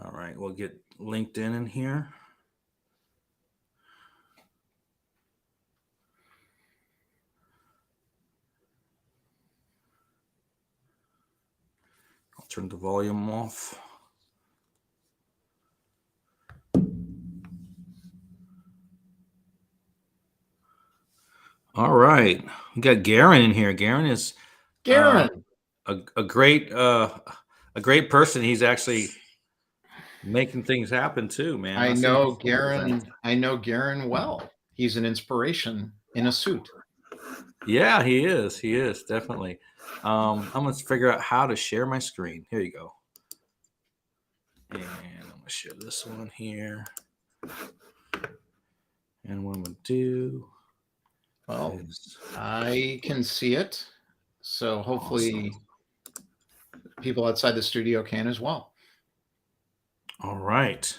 All right, we'll get LinkedIn in here. I'll turn the volume off. All right, we got Garen in here. Garen is Garen. A great person. He's actually making things happen too, man. I know Garen well. He's an inspiration in a suit. Yeah, he is. He is definitely. I'm gonna figure out how to share my screen. Here you go. And I'm gonna share this one here. And what I'm gonna do. Well, I can see it, so hopefully people outside the studio can as well. All right.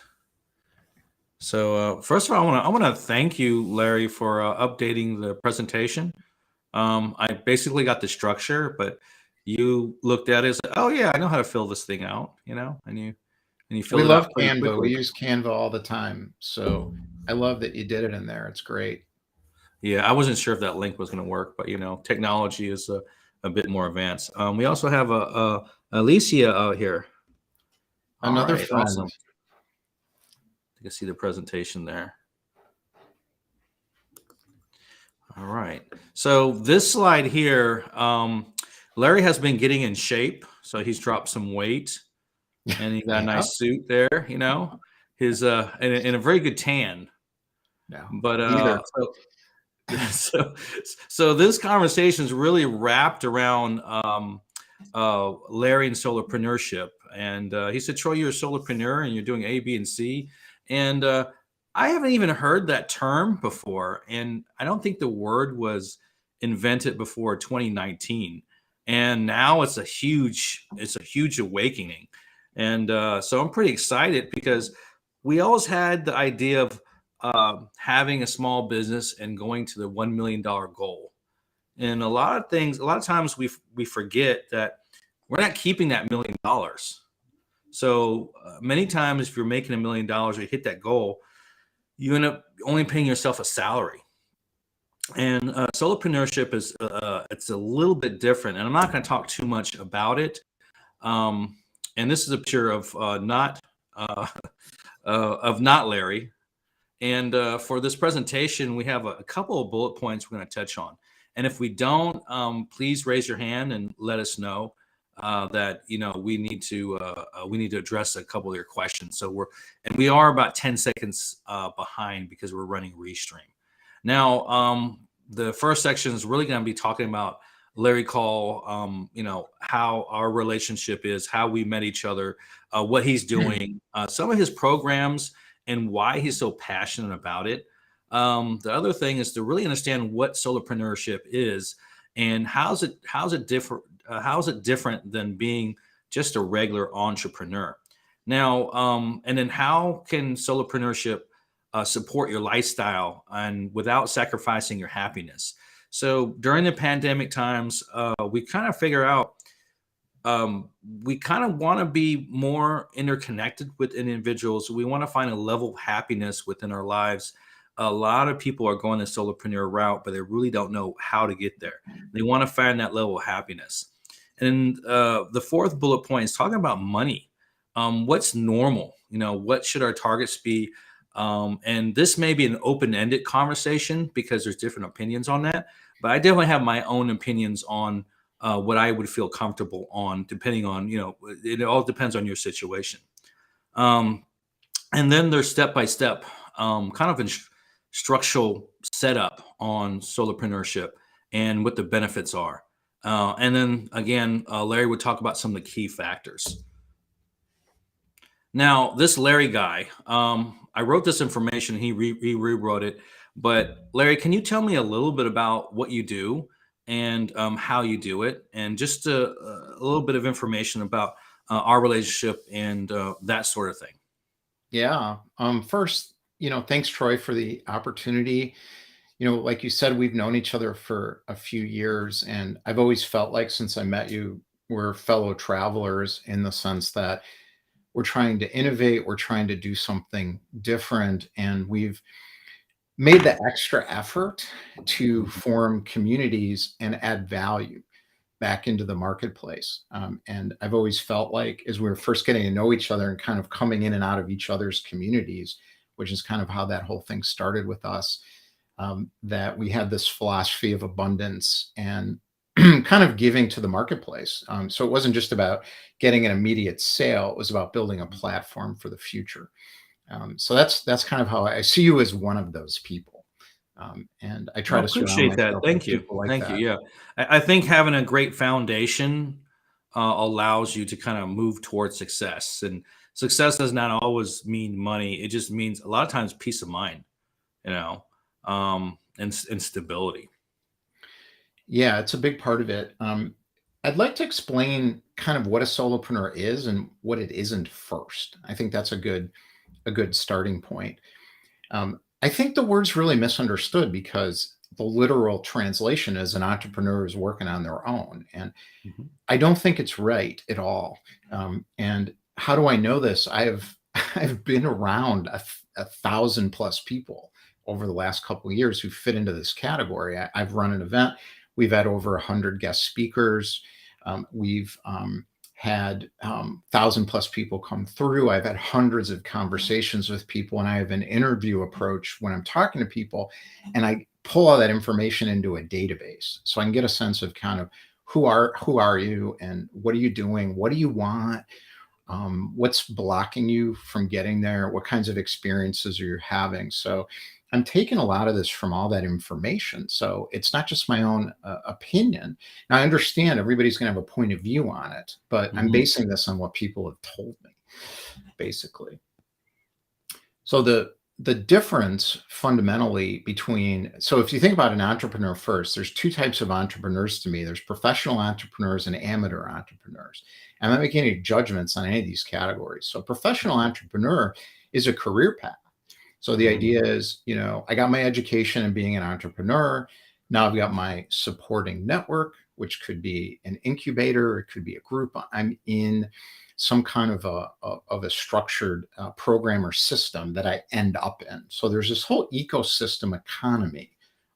So first of all, I want to thank you, Larry, for updating the presentation. I basically got the structure, but you looked at it as, oh yeah, I know how to fill this thing out, and you filled We it out love pretty Canva. quickly. We use Canva all the time, so I love that you did it in there. It's great. Yeah, I wasn't sure if that link was going to work, but technology is a bit more advanced. We also have a Alicia out here. Another All right, friend. awesome. You can see the presentation there. All right. So this slide here, Larry has been getting in shape. So he's dropped some weight and he got a nice suit there, his in a very good tan. Yeah. But so this conversation is really wrapped around Larry and solopreneurship. And he said, Troy, you're a solopreneur and you're doing A, B, and C. And I haven't even heard that term before. And I don't think the word was invented before 2019. And now it's a huge awakening. And so I'm pretty excited because we always had the idea of having a small business and going to the $1 million goal. And a lot of times we forget that we're not keeping that $1 million. So many times if you're making $1 million or you hit that goal, you end up only paying yourself a salary. And solopreneurship is it's a little bit different. And I'm not going to talk too much about it. And this is a picture of not Larry. And for this presentation, we have a couple of bullet points we're going to touch on. And if we don't, please raise your hand and let us know that we need to address a couple of your questions. So we are about 10 seconds behind because we're running Restream. Now, the first section is really going to be talking about Larry Kaul, how our relationship is, how we met each other, what he's doing, some of his programs, and why he's so passionate about it. The other thing is to really understand what solopreneurship is and how's it different than being just a regular entrepreneur. Now, and then how can solopreneurship support your lifestyle and without sacrificing your happiness? So during the pandemic times, we kind of figure out we kind of want to be more interconnected with individuals. We want to find a level of happiness within our lives. A lot of people are going the solopreneur route, but they really don't know how to get there. They want to find that level of happiness. And the fourth bullet point is talking about money. What's normal? What should our targets be? And this may be an open-ended conversation because there's different opinions on that. But I definitely have my own opinions on what I would feel comfortable on, depending on, it all depends on your situation. And then there's step-by-step kind of structural setup on solopreneurship and what the benefits are. And then again, Larry would talk about some of the key factors. Now, this Larry guy, I wrote this information, he rewrote it. But Larry, can you tell me a little bit about what you do and how you do it, and just a little bit of information about our relationship and that sort of thing? Yeah. First, thanks, Troy, for the opportunity. Like you said, we've known each other for a few years, and I've always felt like since I met you, we're fellow travelers in the sense that we're trying to innovate, we're trying to do something different, and we've made the extra effort to form communities and add value back into the marketplace. And I've always felt like, as we were first getting to know each other and kind of coming in and out of each other's communities, which is kind of how that whole thing started with us, that we had this philosophy of abundance and kind of giving to the marketplace. So it wasn't just about getting an immediate sale; it was about building a platform for the future. So that's kind of how I see you as one of those people, and I I try to surround appreciate that. myself with Thank you. people like Thank you. that. Yeah. I think having a great foundation allows you to kind of move towards success. And success does not always mean money. It just means a lot of times peace of mind, and stability. Yeah, it's a big part of it. I'd like to explain kind of what a solopreneur is and what it isn't first. I think that's a good starting point. I think the word's really misunderstood because the literal translation is an entrepreneur is working on their own, and Mhm. I don't think it's right at all. And how do I know this? I've been around a thousand plus people over the last couple of years who fit into this category. I've run an event. We've had over 100 guest speakers. We've had 1,000 plus people come through. I've had hundreds of conversations with people, and I have an interview approach when I'm talking to people, and I pull all that information into a database so I can get a sense of kind of who are you and what are you doing? What do you want? What's blocking you from getting there? What kinds of experiences are you having? So I'm taking a lot of this from all that information. So it's not just my own opinion. Now I understand everybody's going to have a point of view on it, but I'm Mhm. basing this on what people have told me, basically. So the difference fundamentally between, so if you think about an entrepreneur first, there's two types of entrepreneurs to me. There's professional entrepreneurs and amateur entrepreneurs. I'm not making any judgments on any of these categories. So a professional entrepreneur is a career path. So the Mhm. idea is, I got my education in being an entrepreneur. Now I've got my supporting network, which could be an incubator, it could be a group I'm in, some kind of a structured program or system that I end up in. So there's this whole ecosystem economy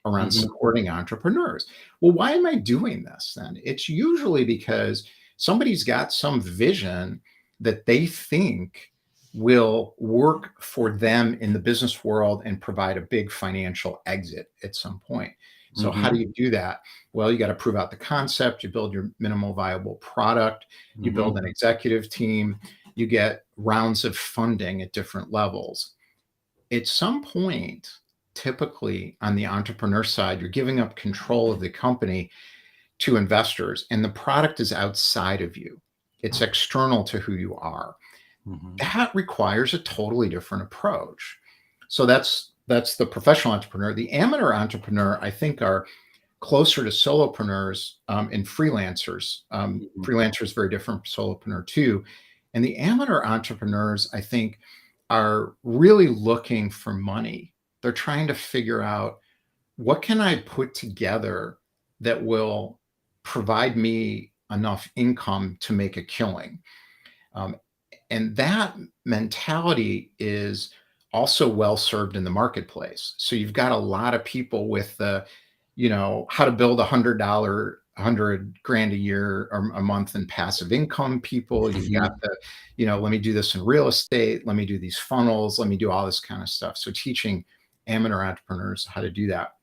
around Mhm. supporting entrepreneurs. Well, why am I doing this then? It's usually because somebody's got some vision that they think will work for them in the business world and provide a big financial exit at some point. So how do Mhm. you do that? Well, you got to prove out the concept, you build your minimal viable product, you build Mhm. an executive team, you get rounds of funding at different levels. At some point, typically on the entrepreneur side, you're giving up control of the company to investors, and the product is outside of you. It's external to who you are. Mhm. That requires a totally different approach. So that's the professional entrepreneur. The amateur entrepreneur, I think, are closer to solopreneurs and freelancers. Mhm. Freelancer is very different from solopreneur too. And the amateur entrepreneurs, I think, are really looking for money. They're trying to figure out, what can I put together that will provide me enough income to make a killing? Um, and that mentality is also well served in the marketplace. So you've got a lot of people with the, how to build $100 grand a year or a month in passive income people. You've got Mhm. the, let me do this in real estate. Let me do these funnels. Let me do all this kind of stuff. So teaching amateur entrepreneurs how to do that.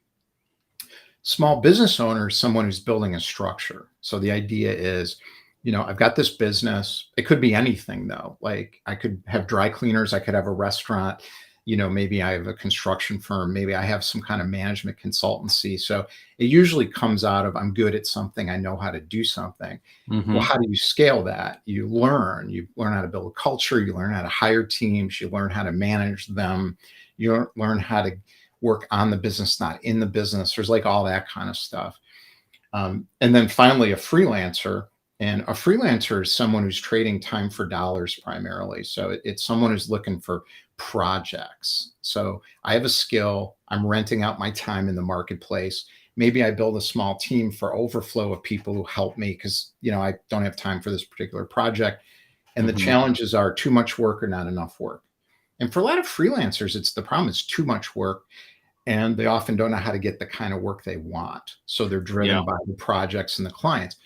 Small business owner is someone who's building a structure. So the idea is, I've got this business. It could be anything though. Like I could have dry cleaners, I could have a restaurant, maybe I have a construction firm, maybe I have some kind of management consultancy. So it usually comes out of, I'm good at something, I know how to do something. Well, Mhm. how do you scale that? You learn how to build a culture, you learn how to hire teams, you learn how to manage them, you learn how to work on the business, not in the business. There's like all that kind of stuff. And then finally, a freelancer. And a freelancer is someone who's trading time for dollars primarily. So it's someone who's looking for projects. So I have a skill, I'm renting out my time in the marketplace. Maybe I build a small team for overflow of people who help me because, I don't have time for this particular project. And the challenges are too much work or not enough work. And for a lot of freelancers, it's the problem is too much work, and they often don't know how to get the kind of work they want. So they're driven by the projects and the clients.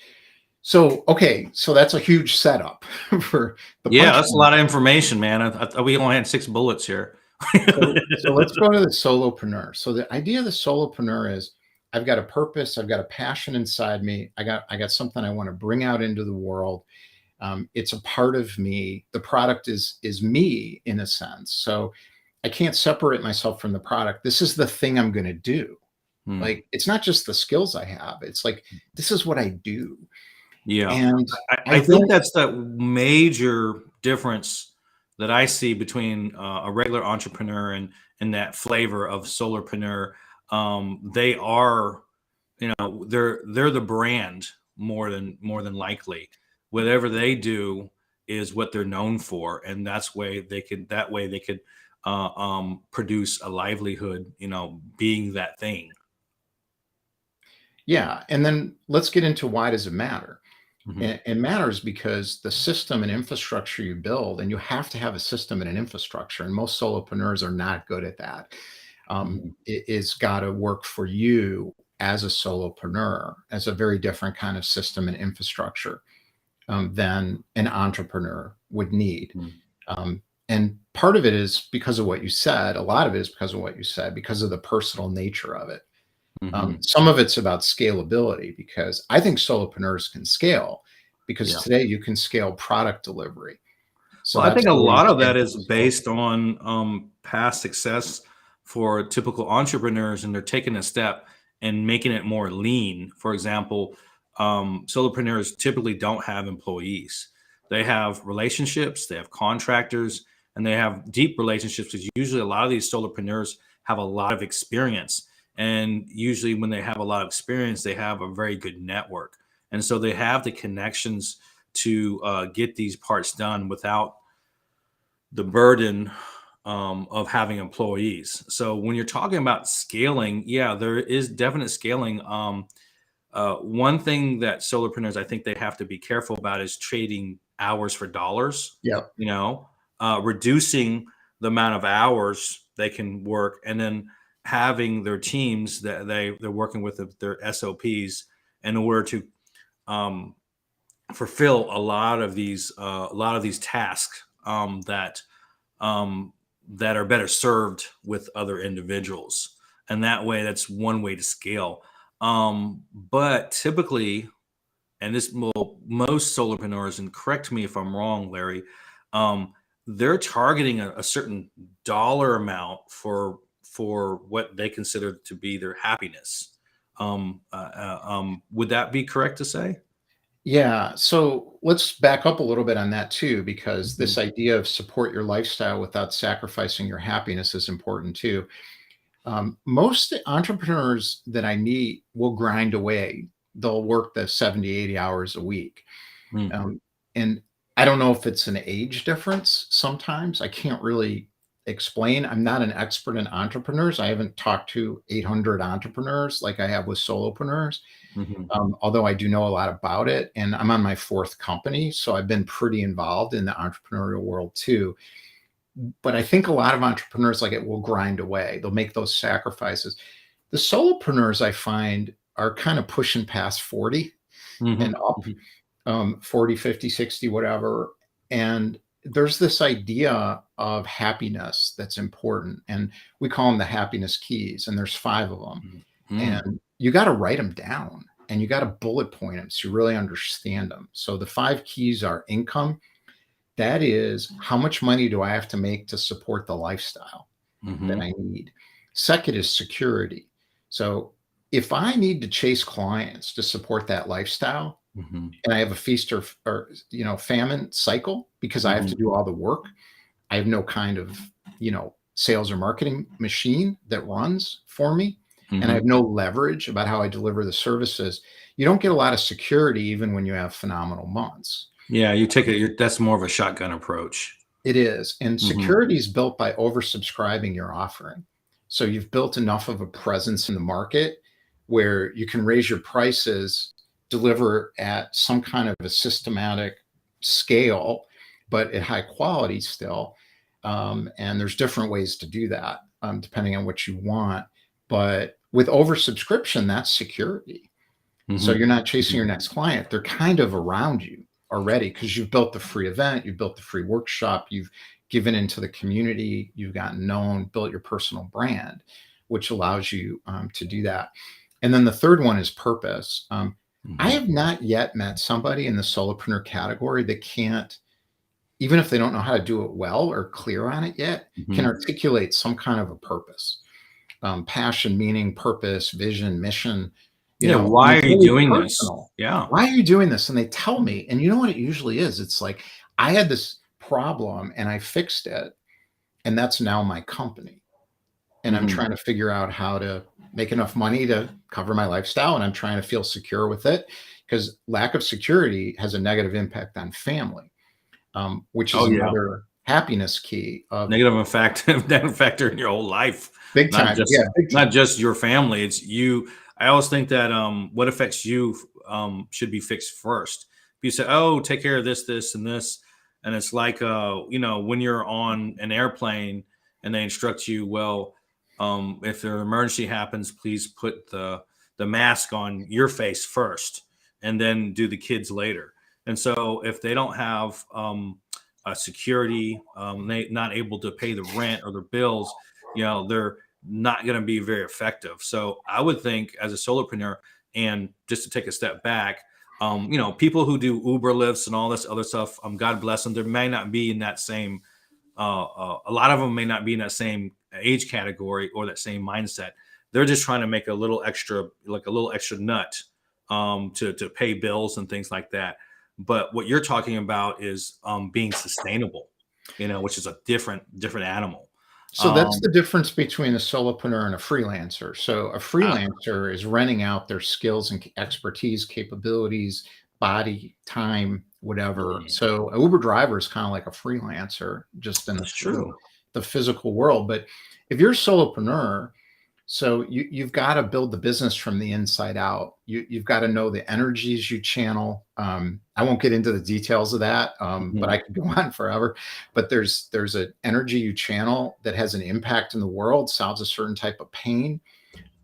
So, okay, so that's a huge setup for the Yeah, that's a lot of information, man. We only had 6 bullets here. So let's go to the solopreneur. So the idea of the solopreneur is I've got a purpose, I've got a passion inside me, I got something I want to bring out into the world. It's a part of me. The product is me in a sense. So I can't separate myself from the product. This is the thing I'm going to do. Like, it's not just the skills I have. It's like, this is what I do. Yeah. And I think that's the major difference that I see between a regular entrepreneur and that flavor of solopreneur. They are, they're the brand more than likely. Whatever they do is what they're known for, and that way they could produce a livelihood, being that thing. Yeah. And then let's get into why does it matter? It matters because the system and infrastructure you build, and you have to have a system and an infrastructure, and most solopreneurs are not good at that. It's got to work for you as a solopreneur, as a very different kind of system and infrastructure than an entrepreneur would need. And part of it is because of what you said. A lot of it is because of what you said, because of the personal nature of it. Some of it's about scalability, because I think solopreneurs can scale, because today you can scale product delivery. So I think a lot of that is based on past success for typical entrepreneurs, and they're taking a step and making it more lean. For example, solopreneurs typically don't have employees. They have relationships, they have contractors, and they have deep relationships, because usually a lot of these solopreneurs have a lot of experience. And usually when they have a lot of experience, they have a very good network. And so they have the connections to get these parts done without the burden of having employees. So when you're talking about scaling, yeah, there is definite scaling. One thing that solopreneurs, I think they have to be careful about is trading hours for dollars. Yep. Reducing the amount of hours they can work, and then having their teams that they're working with, their SOPs, in order to fulfill a lot of these tasks that are better served with other individuals. And that way, that's one way to scale. But typically, and most solopreneurs, and correct me if I'm wrong, Larry, they're targeting a certain dollar amount for what they consider to be their happiness. Would that be correct to say? Yeah. So let's back up a little bit on that too, because this idea of support your lifestyle without sacrificing your happiness is important too. Most entrepreneurs that I meet will grind away. They'll work the 70, 80 hours a week. And I don't know if it's an age difference sometimes. I can't really explain. I'm not an expert in entrepreneurs. I haven't talked to 800 entrepreneurs like I have with solopreneurs. Although I do know a lot about it, and I'm on my 4th company. So I've been pretty involved in the entrepreneurial world too. But I think a lot of entrepreneurs like it will grind away. They'll make those sacrifices. The solopreneurs I find are kind of pushing past 40 and up, 40, 50, 60, whatever. And there's this idea of happiness that's important. And we call them the happiness keys. And there's 5 of them. And you got to write them down, and you got to bullet point them so you really understand them. So the 5 keys are income. That is, how much money do I have to make to support the lifestyle that I need? Second is security. So if I need to chase clients to support that lifestyle, and I have a feast or famine cycle, because I have to do all the work, I have no kind of sales or marketing machine that runs for me, and I have no leverage about how I deliver the services. You don't get a lot of security even when you have phenomenal months. Yeah, that's more of a shotgun approach. It is. And security is built by oversubscribing your offering. So you've built enough of a presence in the market where you can raise your prices, deliver at some kind of a systematic scale but at high quality still. And there's different ways to do that, depending on what you want. But with oversubscription, that's security. So you're not chasing your next client. They're kind of around you already because you've built the free event, you've built the free workshop, you've given into the community, you've gotten known, built your personal brand, which allows you to do that. And then the third one is purpose. I have not yet met somebody in the solopreneur category that can't, even if they don't know how to do it well or clear on it yet, can articulate some kind of a purpose, passion, meaning, purpose, vision, mission. You know, why are you really doing personal. this? Yeah. Why are you doing this? And they tell me, and you know what it usually is? It's like, I had this problem and I fixed it, and that's now my company. And I'm trying to figure out how to make enough money to cover my lifestyle, and I'm trying to feel secure with it, because lack of security has a negative impact on family, which is another happiness key. Negative factor in your whole life. Big time. Not just your family. It's you. I always think that what affects you should be fixed first. If you say, "Oh, take care of this, this, and this," and it's like, when you're on an airplane and they instruct you, well, if an emergency happens, please put the mask on your face first, and then do the kids later. And so, if they don't have security, they not able to pay the rent or their bills, they're not going to be very effective. So I would think, as a solopreneur, and just to take a step back, people who do Uber lifts and all this other stuff, God bless them. There may not be in that same, a lot of them may not be in that same age category or that same mindset. They're just trying to make a little extra nut to pay bills and things like that. But what you're talking about is being sustainable, which is a different animal. So that's the difference between a solopreneur and a freelancer. So a freelancer is renting out their skills and expertise, capabilities, body, time, whatever. So an Uber driver is kind of like a freelancer, just in the physical world. But if you're a solopreneur, so you've got to build the business from the inside out. You've got to know the energies you channel. I won't get into the details of that, but I could go on forever. But there's an energy you channel that has an impact in the world, solves a certain type of pain,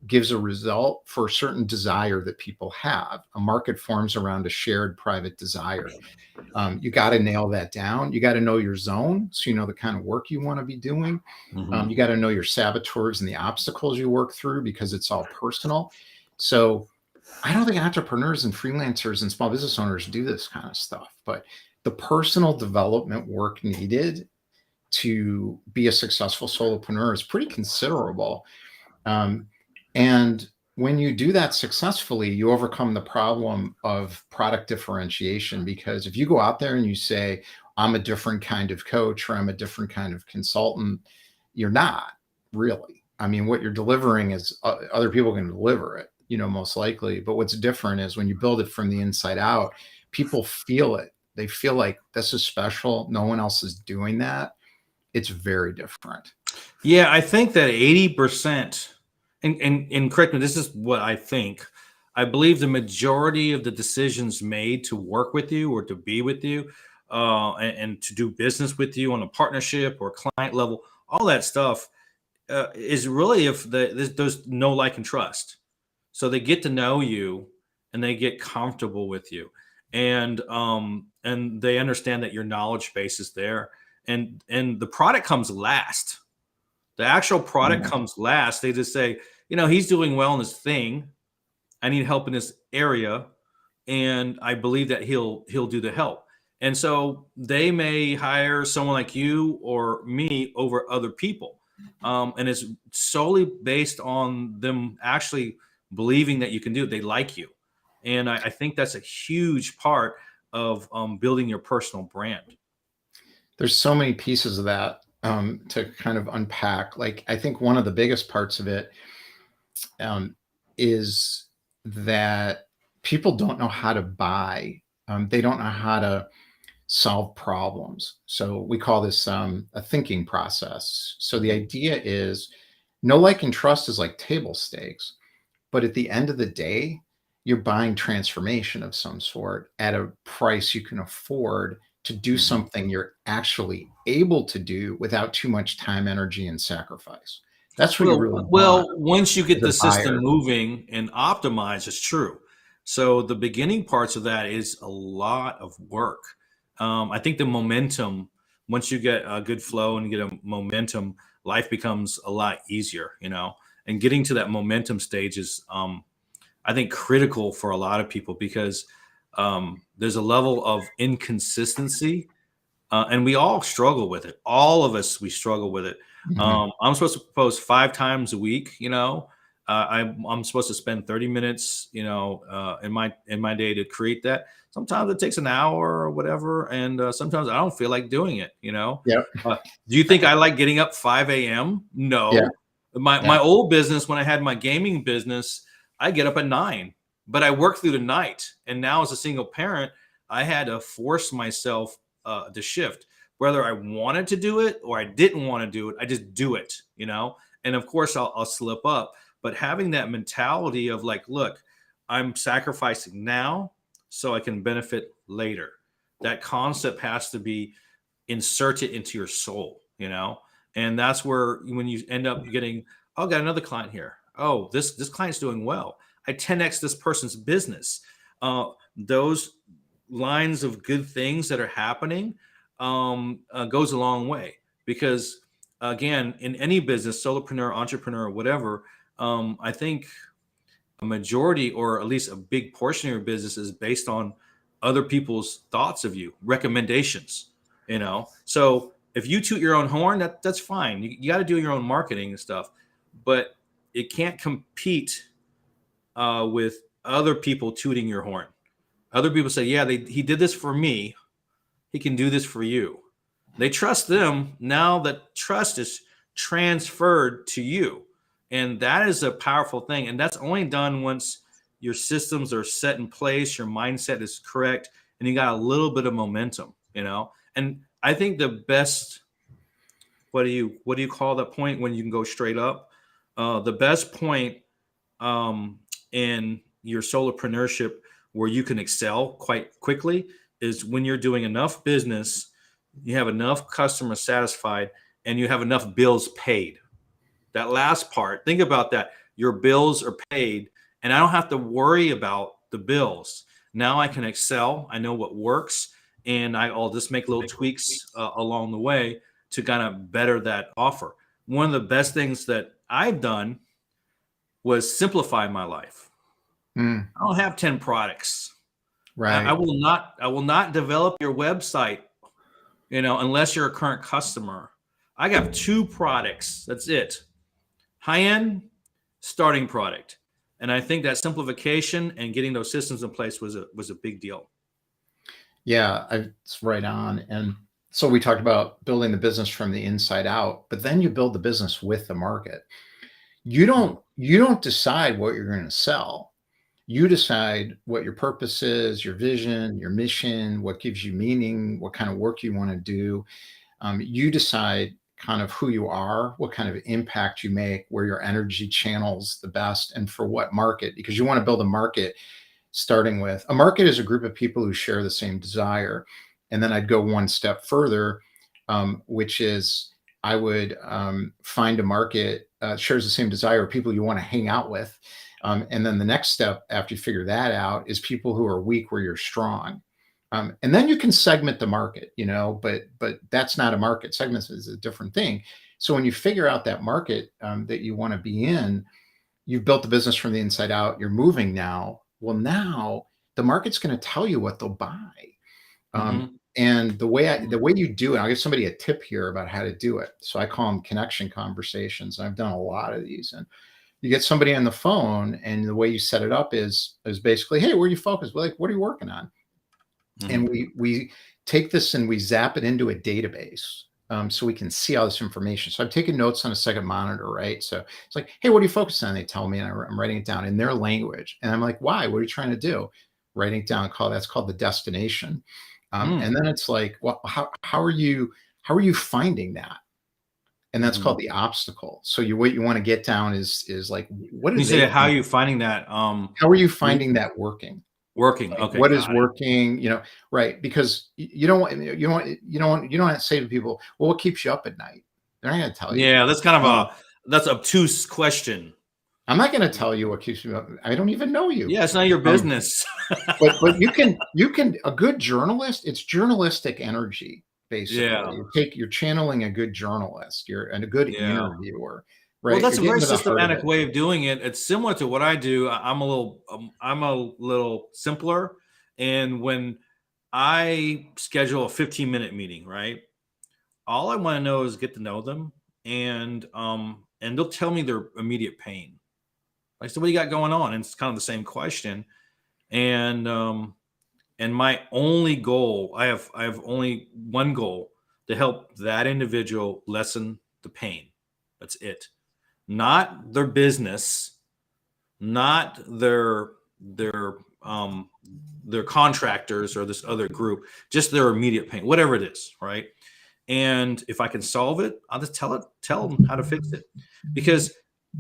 gives a result for a certain desire that people have. A market forms around a shared private desire. You got to nail that down. You got to know your zone, so you know the kind of work you want to be doing. You got to know your saboteurs and the obstacles you work through, because it's all personal. So I don't think entrepreneurs and freelancers and small business owners do this kind of stuff, but the personal development work needed to be a successful solopreneur is pretty considerable. And when you do that successfully, you overcome the problem of product differentiation, because if you go out there and you say, I'm a different kind of coach, or I'm a different kind of consultant, you're not really. I mean, what you're delivering is other people can deliver it, most likely. But what's different is when you build it from the inside out, people feel it. They feel like this is special. No one else is doing that. It's very different. Yeah, I think that 80%, and correct me, this is what I think. I believe the majority of the decisions made to work with you or to be with you and to do business with you on a partnership or client level, all that stuff is really if there's no like and trust. So they get to know you and they get comfortable with you, and they understand that your knowledge base is there, and the product comes last. The actual product comes last. They just say, he's doing well in this thing. I need help in this area, and I believe that he'll do the help. And so they may hire someone like you or me over other people, and it's solely based on them actually believing that you can do it. They like you, and I think that's a huge part of building your personal brand. There's so many pieces of that to kind of unpack. Like, I think one of the biggest parts of it is that people don't know how to buy. They don't know how to solve problems. So we call this a thinking process. So the idea is know, like, and trust is like table stakes. But at the end of the day, you're buying transformation of some sort at a price you can afford to do Mhm. something you're actually able to do without too much time, energy, and sacrifice. That's what you really want Once you as get a the system buyer. moving and optimized, it's true. So the beginning parts of that is a lot of work. I think the momentum, once you get a good flow and you get a momentum, life becomes a lot easier, you know. And getting to that momentum stage is, I think, critical for a lot of people because there's a level of inconsistency, and we all struggle with it. All of us, we struggle with it. Mhm. I'm supposed to post 5 times a week. You know, I'm supposed to spend 30 minutes, you know, in my day to create that. Sometimes it takes an hour or whatever, and sometimes I don't feel like doing it. You know, Yep. uh, do you think I like getting up 5 a.m.? Yeah. No. My Yeah. old business, when I had my gaming business, I get up at 9, but I work through the night. And now as a single parent, I had to force myself to shift. Whether I wanted to do it or I didn't want to do it, I just do it, you know? And of course, I'll slip up. But having that mentality of like, look, I'm sacrificing now so I can benefit later. That concept has to be inserted into your soul, you know? And that's where when you end up getting, oh, got another client here. Oh, this client's doing well. I 10x this person's business. Those lines of good things that are happening goes a long way because again, in any business, solopreneur, entrepreneur, whatever, I think a majority or at least a big portion of your business is based on other people's thoughts of you, recommendations, you know. So if you toot your own horn, that's fine. You got to do your own marketing and stuff, but it can't compete with other people tooting your horn. Other people say, yeah, he did this for me, he can do this for you. They trust them. Now that trust is transferred to you. And that is a powerful thing. And that's only done once your systems are set in place, your mindset is correct, and you got a little bit of momentum, you know? And I think the best, what do you call that point when you can go straight up? The best point um, in your solopreneurship where you can excel quite quickly is when you're doing enough business, you have enough customers satisfied, and you have enough bills paid. That last part, think about that. Your bills are paid, and I don't have to worry about the bills. Now I can excel. I know what works, and I'll just make little tweaks along the way to kind of better that offer. One of the best things that I've done was simplify my life. Mm, I don't have 10 products. I right. will not develop your website, you know, unless you're a current customer. I got 2 products. That's it. High-end starting product. And I think that simplification and getting those systems in place was a big deal. Yeah, it's right on. And so we talked about building the business from the inside out, but then you build the business with the market. Mm, You don't decide what you're going to sell. You decide what your purpose is, your vision, your mission, what gives you meaning, what kind of work you want to do. You decide kind of who you are, what kind of impact you make, where your energy channels the best, and for what market, because you want to build a market. Starting with a market is a group of people who share the same desire. And then I'd go one step further, which is I would find a market shares the same desire, people you want to hang out with. And then the next step after you figure that out is people who are weak where you're strong. And then you can segment the market, you know, but that's not a market. Segments is a different thing. So when you figure out that market that you want to be in, you've built the business from the inside out. You're moving now. Well, now the market's going to tell you what they'll buy. mhm, And the mhm, way you do it, I'll give somebody a tip here about how to do it. So I call them connection conversations. I've done a lot of these, and you get somebody on the phone, and the way you set it up is basically, hey, where are you focused? Like, what are you working on? And mhm, we take this and we zap it into a database, so we can see all this information. So I'm taking notes on a second monitor, right? So it's like, hey, what are you focused on? They tell me, and I'm writing it down in their language. And I'm like, why? What are you trying to do? Writing it down. That's called the destination. And mm, then it's like, well, how are you finding that? And that's called mhm. the obstacle. So what you want to get down is like, what do You they say, how are think? you finding that? How are you You finding that working? Working. Like, Okay, what is got it. working, right? Because you don't want to say to people, well, what keeps you up at night? They're not going to tell you. Yeah, that's kind of Um, that's obtuse question. I'm not going to tell you what keeps you up. I don't even know you. Yeah, it's not your Um, business. but you can a good journalist, it's journalistic energy, basically. Yeah, You're channeling a good journalist, you're and a good yeah. interviewer, Well, right? that's You're a getting very to the heart of systematic it. way of doing it. It's similar to what I do. I'm a little simpler. And when I schedule a 15-minute meeting, right? All I want to know is get to know them, and they'll tell me their immediate pain. Like, so what do you got going on? And it's kind of the same question. And my only goal, I have only one goal, to help that individual lessen the pain. That's it. Not their business, not um their contractors or this other group, just their immediate pain, whatever it is, right? And if I can solve it, I'll just tell them how to fix it. Because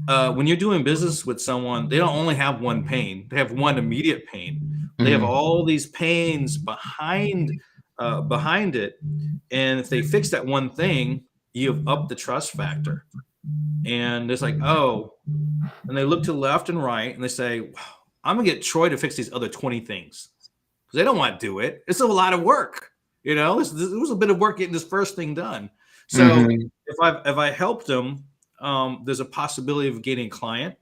when you're doing business with someone, they don't only have one pain; they have one immediate pain. They have Mhm. all these pains behind it, and if they fix that one thing, you've upped the trust factor. And it's like, oh, and they look to the left and right, and they say, wow, I'm gonna get Troy to fix these other 20 things because they don't want to do it. It's a lot of work. It was a bit of work getting this first thing done. So Mhm. if I helped them, there's a possibility of getting a client.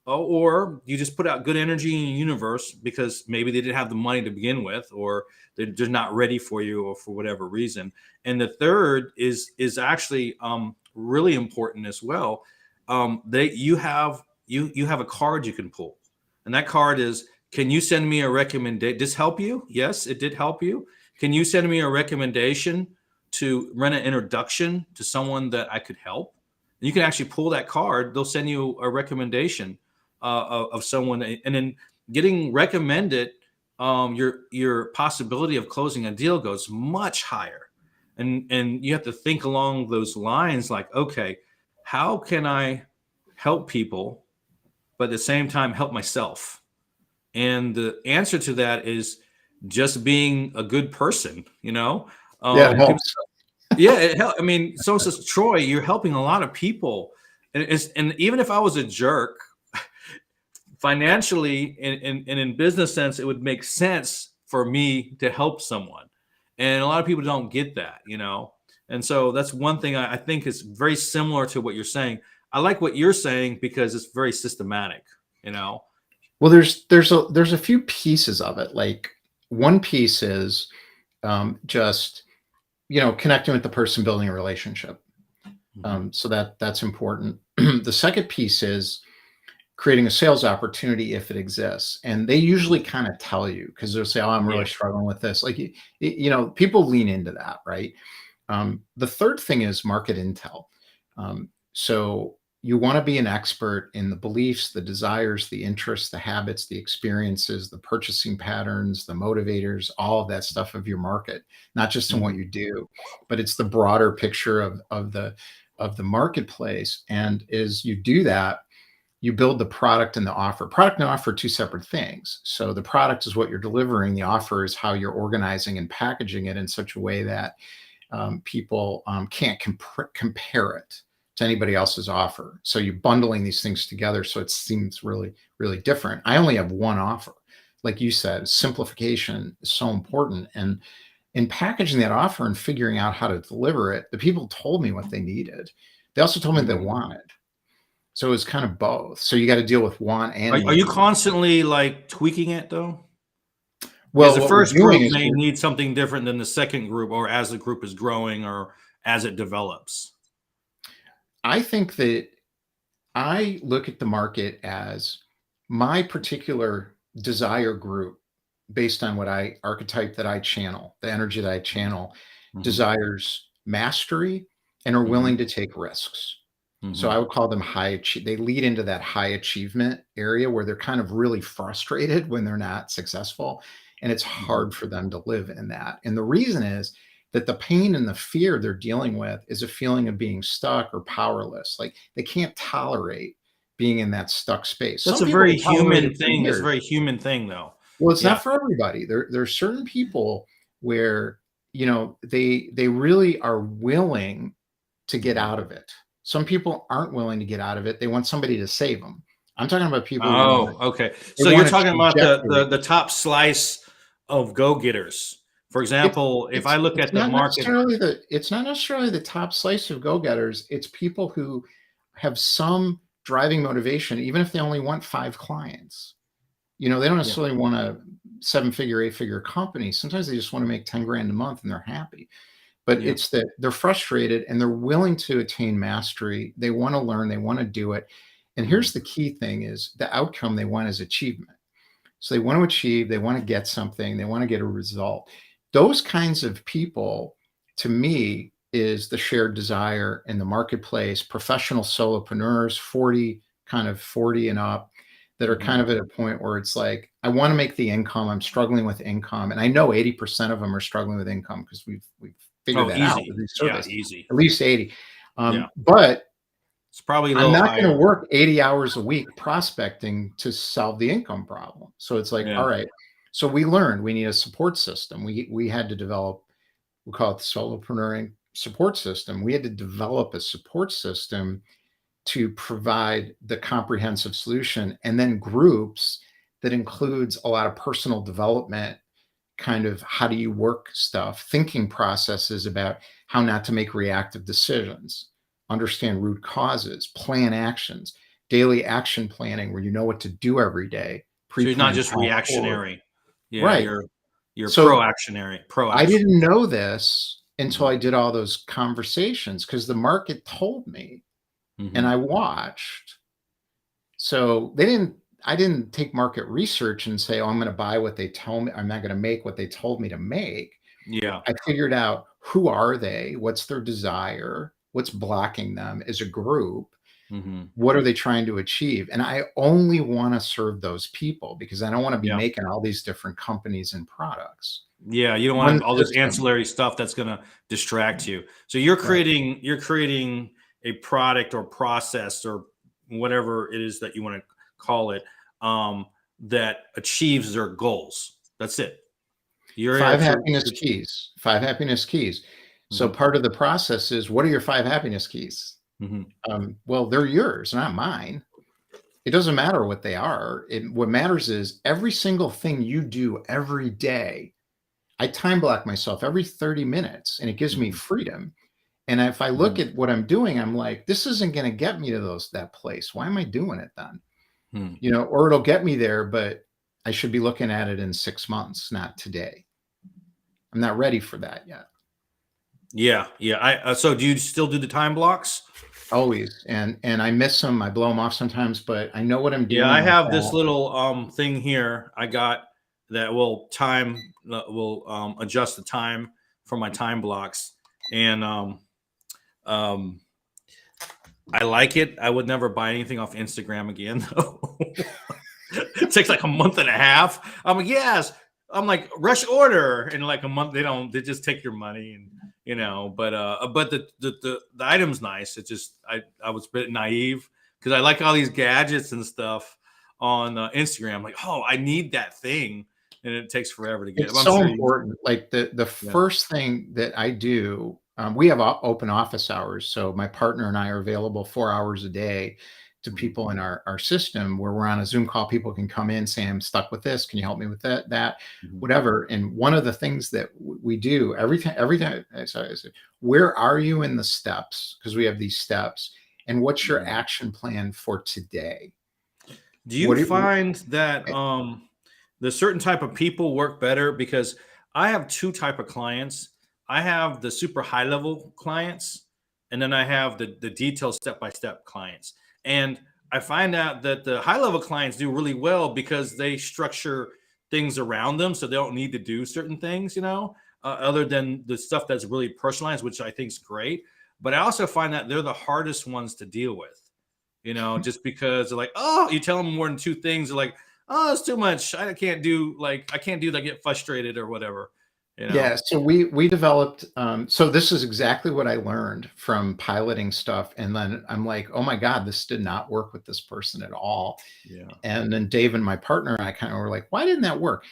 Or you just put out good energy in the universe because maybe they didn't have the money to begin with, or they're just not ready for you, or for whatever reason. And the third is actually really important as well. You have a card you can pull, and that card is: can you send me a recommendation? Did this help you? Yes, it did help you. Can you send me a recommendation to run an introduction to someone that I could help? And you can actually pull that card. They'll send you a recommendation of someone, and then getting recommended, your possibility of closing a deal goes much higher. And you have to think along those lines, like, okay, how can I help people, but at the same time help myself? And the answer to that is just being a good person. Yeah, it People, helps. yeah, I mean, someone says, Troy, you're helping a lot of people, and even if I was a jerk, financially and in business sense, it would make sense for me to help someone. And a lot of people don't get that. And so that's one thing I think is very similar to what you're saying. I like what you're saying because it's very systematic. Well, there's a few pieces of it. Like, one piece is just connecting with the person, building a relationship. Mhm. So that's important. The second piece is creating a sales opportunity if it exists, and they usually kind of tell you, because they'll say, "Oh, I'm Yeah. really struggling with this." Like, people lean into that, right? The third thing is market intel. So you want to be an expert in the beliefs, the desires, the interests, the habits, the experiences, the purchasing patterns, the motivators, all of that stuff of your market, not just in what Mhm. you do, but it's the broader picture of the marketplace. And as you do that, you build the product and the offer. Product and offer are two separate things. So the product is what you're delivering. The offer is how you're organizing and packaging it in such a way that people can't compare it to anybody else's offer. So you're bundling these things together, so it seems really, really different. I only have one offer. Like you said, simplification is so important. And in packaging that offer and figuring out how to deliver it, the people told me what they needed. They also told me what they Mhm. wanted. So it was kind of both. So you got to deal with want Are, and are you need. constantly like tweaking it though? Because Well, the what we're first doing group is may need something different than the second group, or as the group is growing, or as it develops. I think that I look at the market as my particular desire group, based on what archetype that I channel, the energy that I channel, Hmm. desires mastery and are Hmm. willing to take risks. So I Hmm. would call them they lead into that high achievement area where they're kind of really frustrated when they're not successful. And it's Hmm. hard for them to live in that. And the reason is that the pain and the fear they're dealing with is a feeling of being stuck or powerless. Like, they can't tolerate being in that stuck space. That's Some a people very can tolerate it human for thing. That's a years. very human thing, though. Well, it's Yeah. not for everybody. There's certain people where, they really are willing to get Mhm. out of it. Some people aren't willing to get out of it. They want somebody to save them. I'm talking about people who Oh, okay. they So you're want a talking about trajectory. the top slice of go-getters. For It's example, if I look at the market, it's not necessarily the top slice of go-getters. It's people who have some driving motivation, even if they only want 5 clients. They don't yeah, necessarily want a 7-figure, 8-figure company. Sometimes they just want to make 10 grand a month and they're happy. But yeah, it's that they're frustrated and they're willing to attain mastery. They want to learn, they want to do it. And mhm, here's the key thing is the outcome they want is achievement. So they want to achieve, they want to get something, they want to get a result. Those kinds of people, to me, is the shared desire in the marketplace, professional solopreneurs, 40 and up, that are mhm. kind of at a point where it's like, I want to make the income. I'm struggling with income. And I know 80% of them are struggling with income because we've figured Oh, that out with easy. these Yeah, surveys, easy. at least 80. Yeah, But it's probably a I'm little not going to higher. work 80 hours a week prospecting to solve the income problem. So it's like, Yeah. all right. So we learned we need a support system. We had to develop, we call it the solopreneur support system. We had to develop a support system to provide the comprehensive solution, and then groups that includes a lot of personal development, kind of how do you work stuff, thinking processes about how not to make reactive decisions, understand root causes, plan actions, daily action planning where you know what to do every day, So you're not pre-plan just path forward. reactionary. Yeah, Right. you're So proactionary, I proaction. didn't know this until Mhm, I did all those conversations because the market told me and mhm. I watched. So I didn't take market research and say, oh, I'm going to buy what they tell me. I'm not going to make what they told me to make. Yeah. I figured out who are they? What's their desire? What's blocking them as a group? Mhm. What are they trying to achieve? And I only want to serve those people because I don't want to be Yeah. making all these different companies and products. Yeah, you don't One want all this system. ancillary stuff that's gonna distract you. So you're Right. creating a product or process or whatever it is that you want to call it, that achieves their goals. That's it. You're Five actually happiness keys. 5 happiness keys. So Mhm, part of the process is, what are your 5 happiness keys? mhm, Well, they're yours, not mine. It doesn't matter what they are. What matters is every single thing you do every day. I time block myself every 30 minutes and it gives me mhm, freedom. And if I look mhm, at what I'm doing, I'm like, this isn't going to get me to that place. Why am I doing it then? mhm. Or it'll get me there, but I should be looking at it in 6 months, not today. I'm not ready for that yet. Yeah, yeah. So do you still do the time blocks? Always. And I miss them. I blow them off sometimes, but I know what I'm Yeah, I doing with have this that. little thing here I got that will adjust the time for my time blocks, and um I like it. I would never buy anything off Instagram again though. It takes like a month and a half. I'm like, yes. I'm like, rush order. In like a month, they just take your money and but the item's nice. It's just I was a bit naive because I like all these gadgets and stuff on Instagram. Like, oh, I need that thing, and it takes forever to get. It's I'm so sure you, important. Like the yeah. first thing that I do, we have open office hours. So my partner and I are available 4 hours a day to Mhm, people in our system where we're on a Zoom call. People can come in, say, I'm stuck with this. Can you help me with that, mhm, whatever. And one of the things that we do every time, I say, where are you in the steps? Because we have these steps. And what's your mhm. action plan for today? Do you What do you, find that the certain type of people work better? Because I have two type of clients. I have the super high level clients, and then I have the detailed step by step clients. And I find out that the high level clients do really well because they structure things around them, so they don't need to do certain things, other than the stuff that's really personalized, which I think is great. But I also find that they're the hardest ones to deal with, just because they're like, oh, you tell them more than two things. They're like, oh, it's too much. I can't do that, get frustrated or whatever. You Yeah, know? so we developed so this is exactly what I learned from piloting stuff, and then I'm like, oh my God, this did not work with this person at all. Yeah. And then Dave and my partner and I kind of were like, why didn't that work?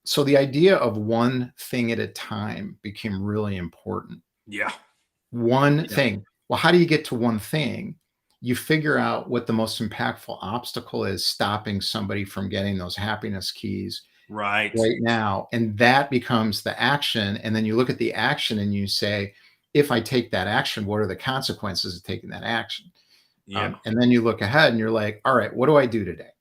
So the idea of one thing at a time became really important. Yeah. One Yeah. thing. Well, how do you get to one thing? You figure out what the most impactful obstacle is stopping somebody from getting those happiness keys Right. right now. And that becomes the action. And then you look at the action and you say, if I take that action, what are the consequences of taking that action? Yeah. And then you look ahead and you're like, all right, what do I do today?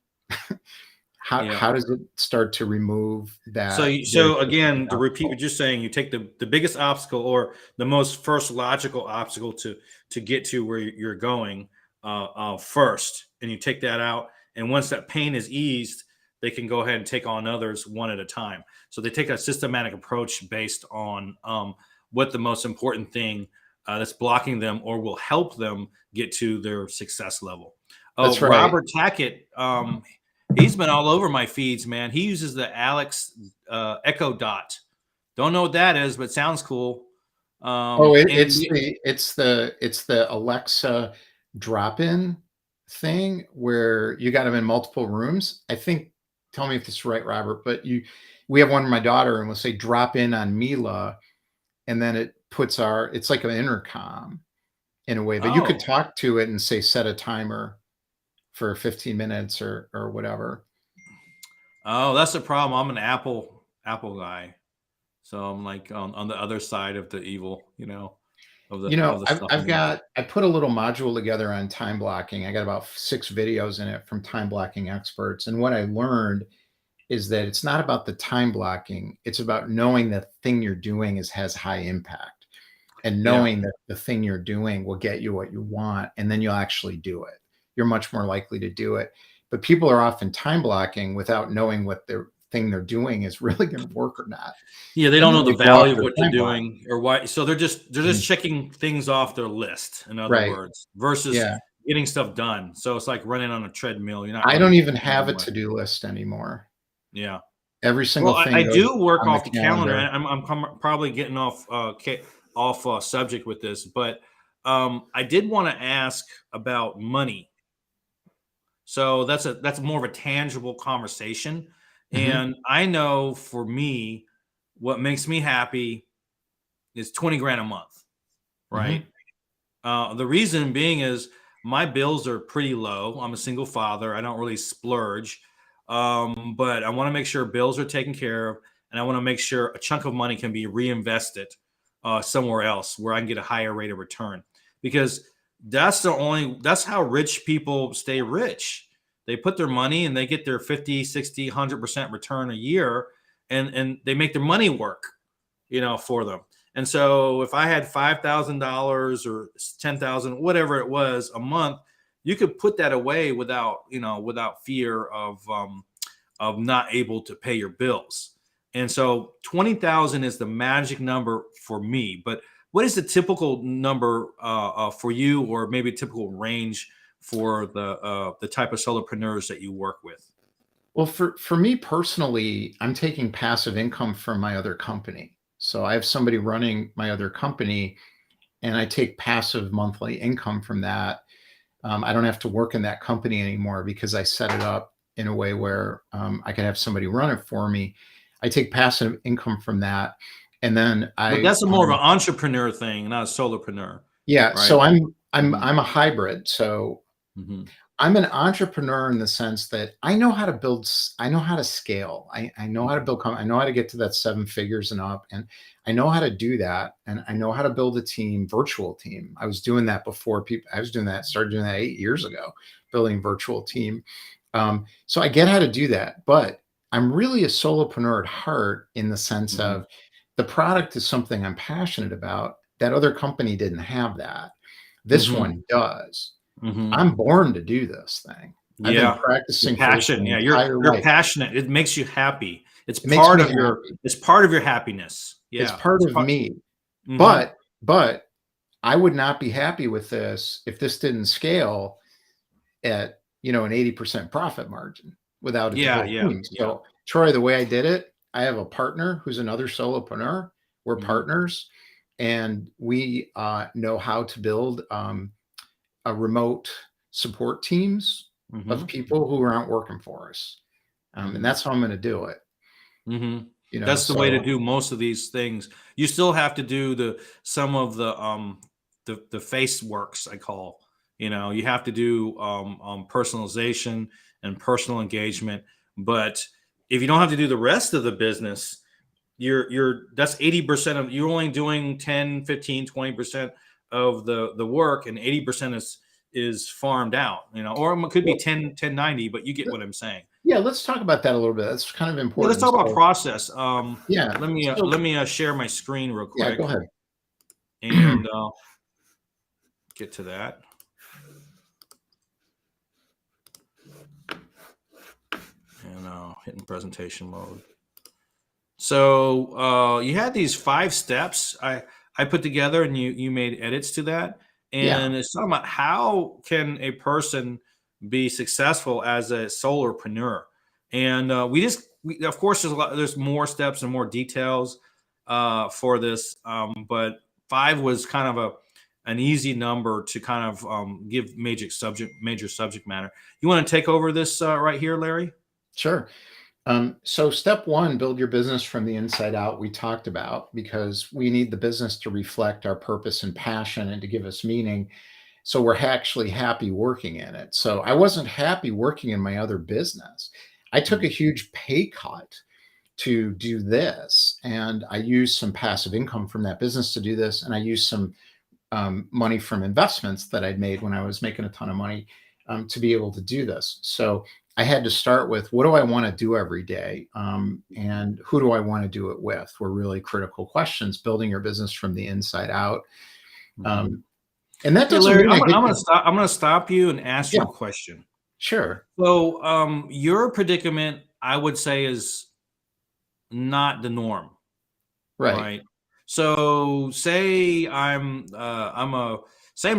Yeah. How does it start to remove So, that very so specific again, to repeat obstacle? what you're saying, you take the biggest obstacle or the most first logical obstacle to get to where you're going first, and you take that out. And once that pain is eased, they can go ahead and take on others one at a time. So they take a systematic approach based on what the most important thing that's blocking them or will help them get to their success level. Oh, That's right. Robert Tackett, he's been all over my feeds, man. He uses the Alex Echo Dot. Don't know what that is, but sounds cool. Oh, And it's the Alexa drop-in thing where you got them in multiple rooms. I think, tell me if this is right, Robert, but we have one for my daughter and we'll say drop in on Mila, and then it puts it's like an intercom in a way, but you could oh, talk to it and say set a timer for 15 minutes or whatever. oh, that's the problem. I'm an Apple guy, so I'm like on the other side of the evil, You of know, the stuff in there. I put a little module together on time blocking. I got about 6 videos in it from time blocking experts. And what I learned is that it's not about the time blocking. It's about knowing that the thing you're doing has high impact, and Yeah. knowing that the thing you're doing will get you what you want. And then you'll actually do it. You're much more likely to do it. But people are often time blocking without knowing what their thing they're doing is really going to work or not. Yeah, they And don't then know the they go off value of their what they're time block. doing or why. So they're just checking things off their list, in other Right. words, versus Yeah. getting stuff done. So it's like running on a treadmill. You're not I don't really even getting have a anywhere. to-do list anymore. Yeah. Every Well, single I thing goes do work on the off the calendar, calendar. and probably getting off subject with this, but I did want to ask about money. So that's more of a tangible conversation, Mhm, and I know for me, what makes me happy is 20 grand a month, right? mhm. The reason being is my bills are pretty low. I'm a single father. I don't really splurge, but I want to make sure bills are taken care of, and I want to make sure a chunk of money can be reinvested somewhere else where I can get a higher rate of return. Because that's how rich people stay rich. They put their money and they get their 50, 60, 100% return a year, and they make their money work, for them. And so if I had $5,000 or 10,000, whatever it was a month, you could put that away without fear of not able to pay your bills. And so 20,000 is the magic number for me. But what is the typical number for you, or maybe a typical range for the type of solopreneurs that you work with? Well, for me personally, I'm taking passive income from my other company. So I have somebody running my other company, and I take passive monthly income from that. I don't have to work in that company anymore because I set it up in a way where I can have somebody run it for me. I take passive income from that, and then But that's a more of an entrepreneur thing, not a solopreneur, yeah. right? So Hmm. I'm a hybrid. So Hmm. I'm an entrepreneur in the sense that I know how to build, I know how to scale. I know how to build, I know how to get to that 7 figures and up. And I know how to do that. And I know how to build a team, virtual team. I was doing that before people, I was doing that, started doing that 8 years ago, building virtual team. So I get how to do that, but I'm really a solopreneur at heart in the sense Hmm. of the product is something I'm passionate about. That other company didn't have that. This Hmm. one does. Hmm. I'm born to do this thing. I've been Yeah, your practicing for this passion. my Yeah, entire you're life. passionate. It makes you happy. It's It makes part me of your happy. it's part of your happiness. It's Yeah, part it's of part. me. Hmm. But I would not be happy with this if this didn't scale at, an 80% profit margin without a Yeah, whole yeah, team. yeah. So, Troy, the way I did it, I have a partner who's another solopreneur. We're Mhm. partners, and we know how to build a remote support teams of Mhm. people who aren't working for us. And Mhm. that's how I'm going to do it. Mhm. You know, That's the way to so do most of these things. You still have to do some of the face works, I call. You have to do personalization and personal engagement. But if you don't have to do the rest of the business, you're that's 80% of you're only doing 10, 15, 20% of the work, and 80% is farmed out, or it could be well, 10, 90, but you get what I'm saying. yeah, let's talk about that a little bit. That's kind of Yeah, let's important. talk about So process. yeah, Let me share my screen real yeah, go quick ahead. and get to that. And hitting presentation mode. So you had these 5 steps I put together, and you made edits to that. Yeah, And it's talking about how can a person be successful as a solopreneur. And of course, there's more steps and more details for this, but 5 was kind of an easy number to kind of give major subject matter. You want to take over this right here, Larry? sure. So step one, build your business from the inside out, we talked about, because we need the business to reflect our purpose and passion and to give us meaning. So we're actually happy working in it. So I wasn't happy working in my other business. I took a Mhm. huge pay cut to do this. And I used some passive income from that business to do this. And I used some money from investments that I'd made when I was making a ton of money to be able to do this. So I had to start with, what do I want to do every day? And who do I want to do it with? Were really critical questions, building your business from the inside out. Mhm. Um, and that Hey, doesn't Larry, mean I get to, I'm gonna stop you and ask yeah, you a question. sure. So, your predicament, I would say, is not the norm, Right. right? So, say I'm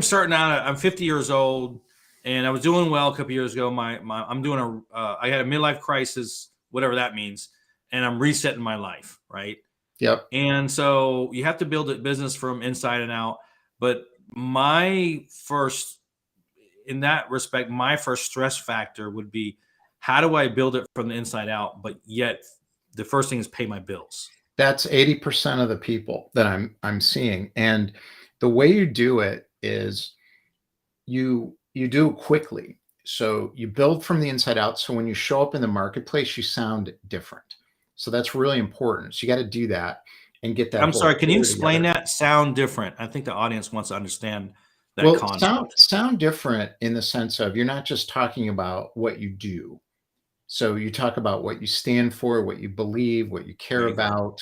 starting out. I'm 50 years old, and I was doing well a couple years ago. I'm doing I had a midlife crisis, whatever that means, and I'm resetting my life, right? Yep. And so you have to build a business from inside and out. But my first in that respect, my first stress factor would be, how do I build it from the inside out, but yet the first thing is pay my bills. That's 80% of the people that I'm seeing. And the way you do it is you do it quickly. So you build from the inside out. So when you show up in the marketplace, you sound different. So that's really important. So you got to do that and get that I'm whole sorry, can you story explain together. that? Sound different. I think the audience wants to understand that Well, sound concept. sound different in the sense of, you're not just talking about what you do. So you talk about what you stand for, what you believe, what you care There you go. about,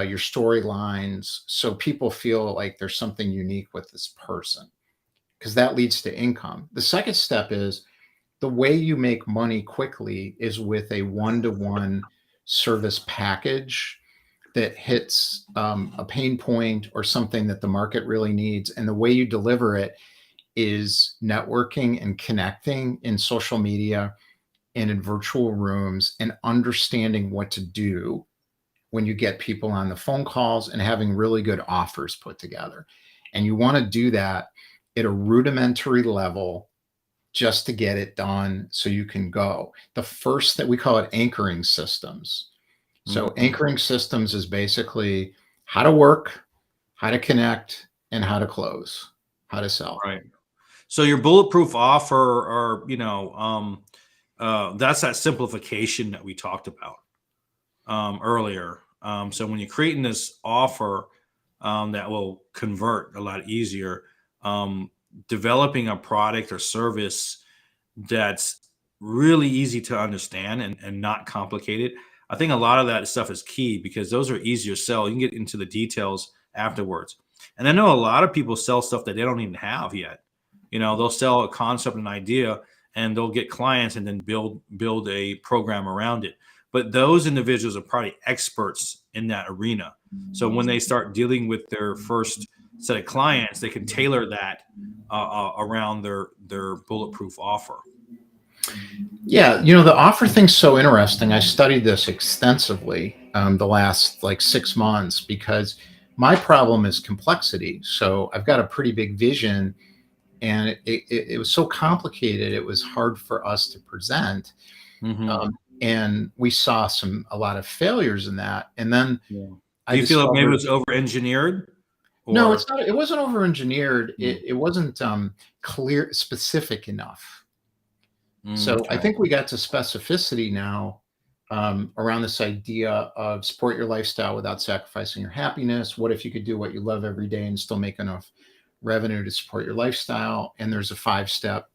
your storylines. So people feel like there's something unique with this person, because that leads to income. The second step is, the way you make money quickly is with a one-to-one service package that hits a pain point or something that the market really needs. And the way you deliver it is networking and connecting in social media and in virtual rooms, and understanding what to do when you get people on the phone calls, and having really good offers put together. And you want to do that at a rudimentary level, just to get it done so you can go. The first that we call it anchoring systems. So Mhm. anchoring systems is basically how to work, how to connect, and how to close, how to sell. Right. So your bulletproof offer, or that's that simplification that we talked about earlier. So when you're creating this offer that will convert a lot easier, um, developing a product or service that's really easy to understand and not complicated. I think a lot of that stuff is key, because those are easier to sell. You can get into the details afterwards. And I know a lot of people sell stuff that they don't even have yet. They'll sell a concept, an idea, and they'll get clients and then build a program around it. But those individuals are probably experts in that arena. So when they start dealing with their first set of clients, they can tailor that around their bulletproof offer. Yeah, the offer thing's so interesting. I studied this extensively the last like 6 months because my problem is complexity. So I've got a pretty big vision, and it was so complicated. It was hard for us to present, Mm-hmm. and we saw a lot of failures in that. And then Yeah. I Do you feel like maybe it discovered was over-engineered, no, or? it's not. It wasn't over engineered. Mm, It wasn't clear, specific enough. So I okay. think we got to specificity now around this idea of support your lifestyle without sacrificing your happiness. What if you could do what you love every day and still make enough revenue to support your lifestyle? And there's a 5-step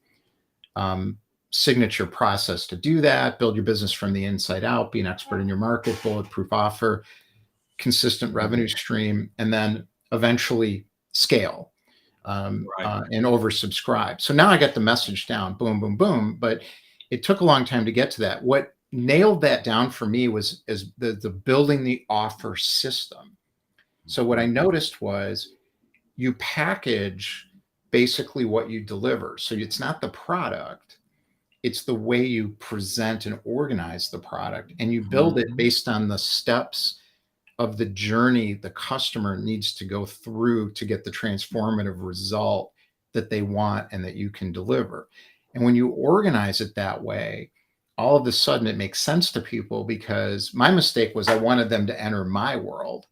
um, signature process to do that. Build your business from the inside out, be an expert in your market, bulletproof offer, consistent revenue stream, and then eventually scale Right. and oversubscribe. So now I got the message down, boom, boom, boom. But it took a long time to get to that. What nailed that down for me was the building the offer system. So what I noticed was you package basically what you deliver. So it's not the product, it's the way you present and organize the product, and you build it Mhm. based on the steps of the journey the customer needs to go through to get the transformative result that they want and that you can deliver. And when you organize it that way, all of a sudden it makes sense to people, because my mistake was I wanted them to enter my world.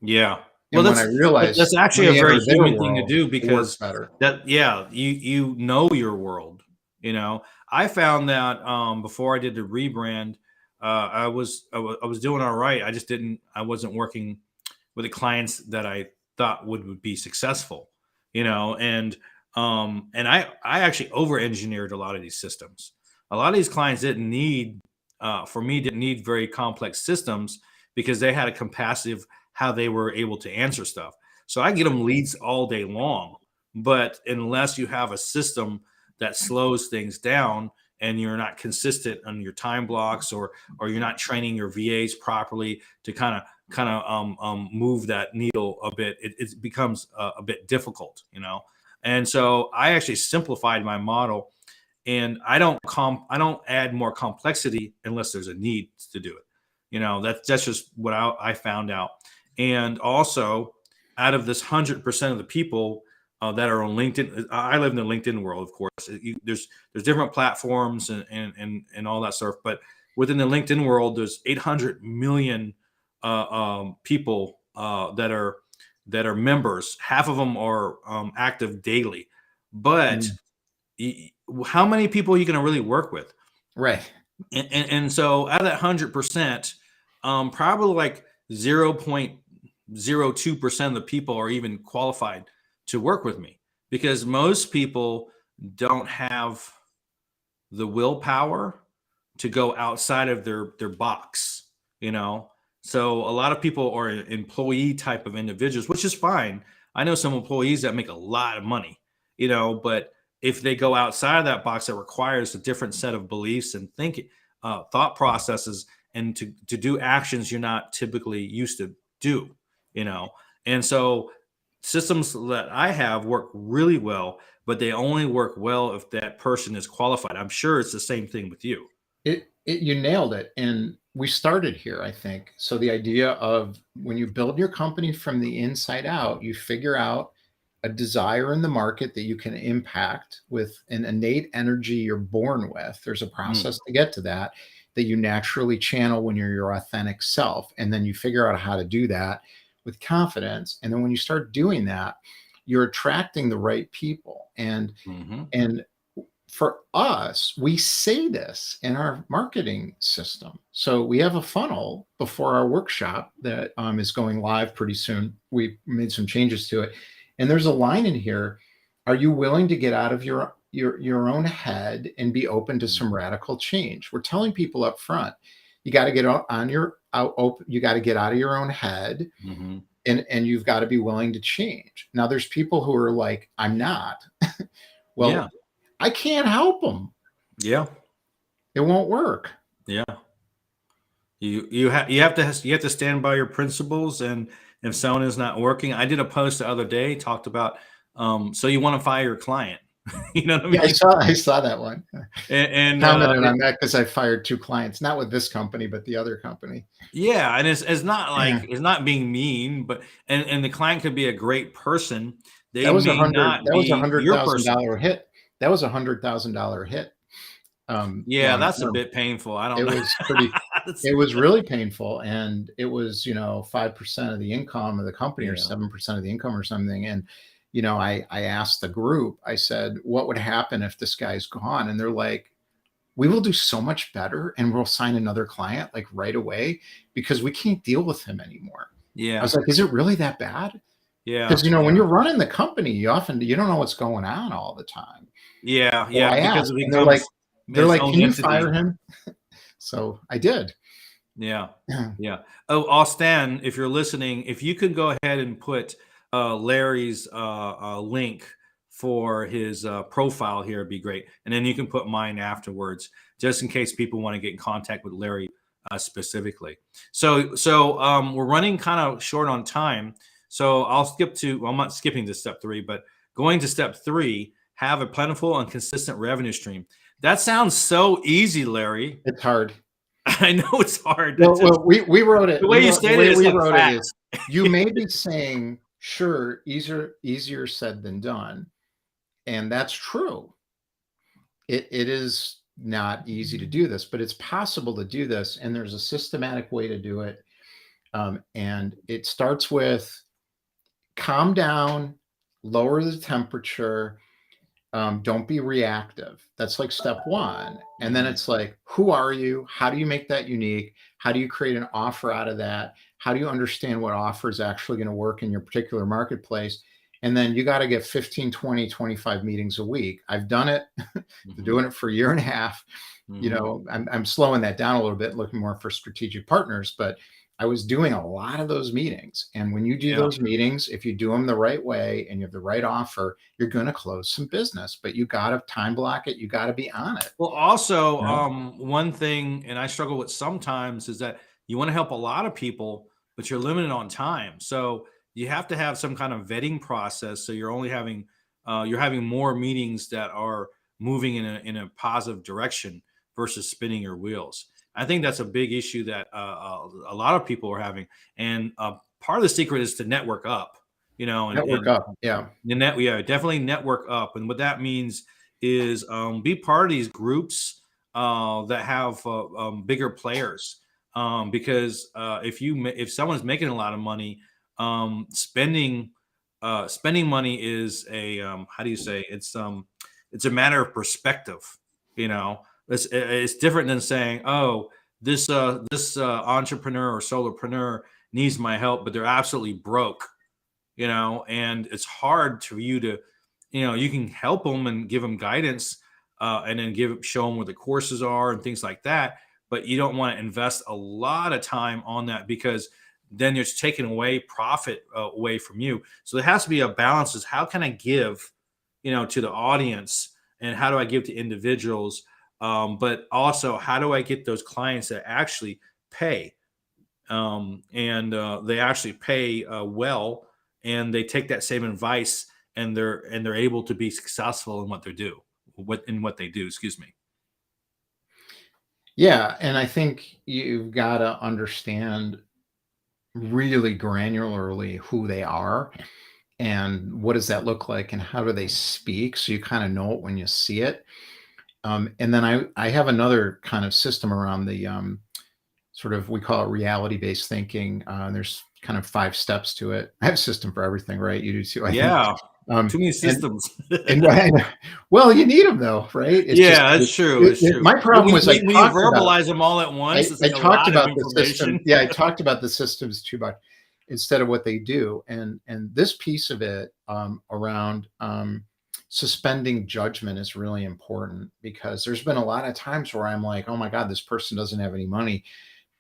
Yeah. Well, And when I realized, that's let actually a me very enter their human thing to world, do, it worked because better. yeah, you know your world. You know, I found that before I did the rebrand, I was doing all right. I wasn't working with the clients that I thought would be successful. You know, and I actually over engineered a lot of these systems. A lot of these clients didn't need for me didn't need very complex systems, because they had a capacity of how they were able to answer stuff. So I get them leads all day long, but unless you have a system that slows things down, and you're not consistent on your time blocks, or you're not training your VAs properly to move that needle a bit, it becomes a bit difficult, you know. And so I actually simplified my model, and I don't add more complexity unless there's a need to do it. You know, that's just what I found out. And also, out of this 100% of the people that are on LinkedIn, I live in the LinkedIn world, of course. There's different platforms and all that stuff, but within the LinkedIn world, there's 800 million people that are members. Half of them are active daily, but Mm, how many people are you going to really work with? right. And so out of that 100%, probably like 0.02% of the people are even qualified to work with me, because most people don't have the willpower to go outside of their box, you know. So a lot of people are employee type of individuals, which is fine. I know some employees that make a lot of money, you know, but if they go outside of that box, it requires a different set of beliefs and thinking, thought processes, and to do actions you're not typically used to do, you know. And so systems that I have work really well, but they only work well if that person is qualified. I'm sure it's the same thing with you. You nailed it. And we started here, I think. So the idea of when you build your company from the inside out, you figure out a desire in the market that you can impact with an innate energy you're born with. There's a Mm, process to get to that you naturally channel when you're your authentic self. And then you figure out how to do that with confidence. And then when you start doing that, you're attracting the right people. mhm. And for us, we say this in our marketing system. So we have a funnel before our workshop that is going live pretty soon. We made some changes to it, and there's a line in here: are you willing to get out of your own head and be open to some radical change? We're telling people up front, you got to get on your out. You got to get out of your own head, Mhm. and you've got to be willing to change. Now, there's people who are like, I'm not. Yeah. Well, I can't help them. Yeah. It won't work. Yeah. You have to stand by your principles, and if someone is not working, I did a post the other day, talked about so you want to fire your client. You know what I Yeah, mean? I saw that one. And Commented on that because I fired 2 clients, not with this company, but the other company. yeah, and it's not like Yeah. it's not being mean, but and the client could be a great person. They That was may not a be hundred your thousand person. dollar hit. That was $100,000 hit, Yeah, long that's a term. bit painful. I don't It know. was pretty That's, it was really painful, and it was, 5% of the income of the company or yeah, 7% of the income or something, and, I asked the group, I said, "What would happen if this guy's gone?" And they're like, "We will do so much better, and we'll sign another client, like, right away because we can't deal with him anymore." I yeah, was like, "Is it really that bad?" yeah, Because, when yeah, you're running the company, you don't know what's going on all the time. yeah, So yeah. I Because asked, it and becomes they're its like, own "Can you entity. fire him?" So I did. Yeah. Yeah. Oh, Austin, if you're listening, if you could go ahead and put Larry's link for his profile here, it'd be great. And then you can put mine afterwards, just in case people want to get in contact with Larry specifically. So we're running kind of short on time. So I'll skip to, well, I'm not skipping to step 3, but going to step 3, have a plentiful and consistent revenue stream. That sounds so easy, Larry. It's hard. I know it's hard. Well, That's just we wrote it. the way you The stated way it is we like wrote it is, facts. you may be saying, "Sure, easier said than done," and that's true. It is not easy to do this, but it's possible to do this, and there's a systematic way to do it. And it starts with calm down, lower the temperature, don't be reactive. That's like step one. And then Mhm. it's like, who are you? How do you make that unique? How do you create an offer out of that? How do you understand what offer is actually going to work in your particular marketplace? And then you got to get 15, 20, 25 meetings a week. I've done it. Been Mhm. doing it for a year and a half. Mhm. I'm slowing that down a little bit, looking more for strategic partners, but I was doing a lot of those meetings. And when you do Yeah. those meetings, if you do them the right way and you have the right offer, you're going to close some business, but you got to time block it. You got to be on it. Well, also, You know? one thing, and I struggle with sometimes, is that you want to help a lot of people, but you're limited on time. So you have to have some kind of vetting process. So you're having more meetings that are moving in a positive direction versus spinning your wheels. I think that's a big issue that a lot of people are having, and part of the secret is to network up. You know, Network and up. Yeah. yeah, definitely network up, and what that means is be part of these groups that have bigger players. Because if someone's making a lot of money, spending money is a how do you say, it's a matter of perspective. You know, it's different than saying, oh, this entrepreneur or solopreneur needs my help, but they're absolutely broke, and it's hard to you to, you can help them and give them guidance, and then show them where the courses are and things like that, but you don't want to invest a lot of time on that, because then you're taking away profit away from you. So there has to be a balance, is how can I give, to the audience, and how do I give to individuals, but also how do I get those clients that actually pay, and they actually pay well, and they take that same advice, and they're able to be successful in what they do. Excuse me. Yeah. And I think you've got to understand really granularly who they are and what does that look like and how do they speak. So you kind of know it when you see it. And then I have another kind of system around the sort of, we call it reality based thinking. There's kind of 5 steps to it. I have a system for everything, right? You do too, I think. Yeah, Um, too many and systems. and well, you need them though, right? It's just Yeah, that's true. It's true. my But problem when, was when when you verbalize them all at once, it's I like a talked lot of about the system. information. Yeah, I talked about the systems too much instead of what they do. And this piece of it around suspending judgment is really important, because there's been a lot of times where I'm like, oh my God, this person doesn't have any money.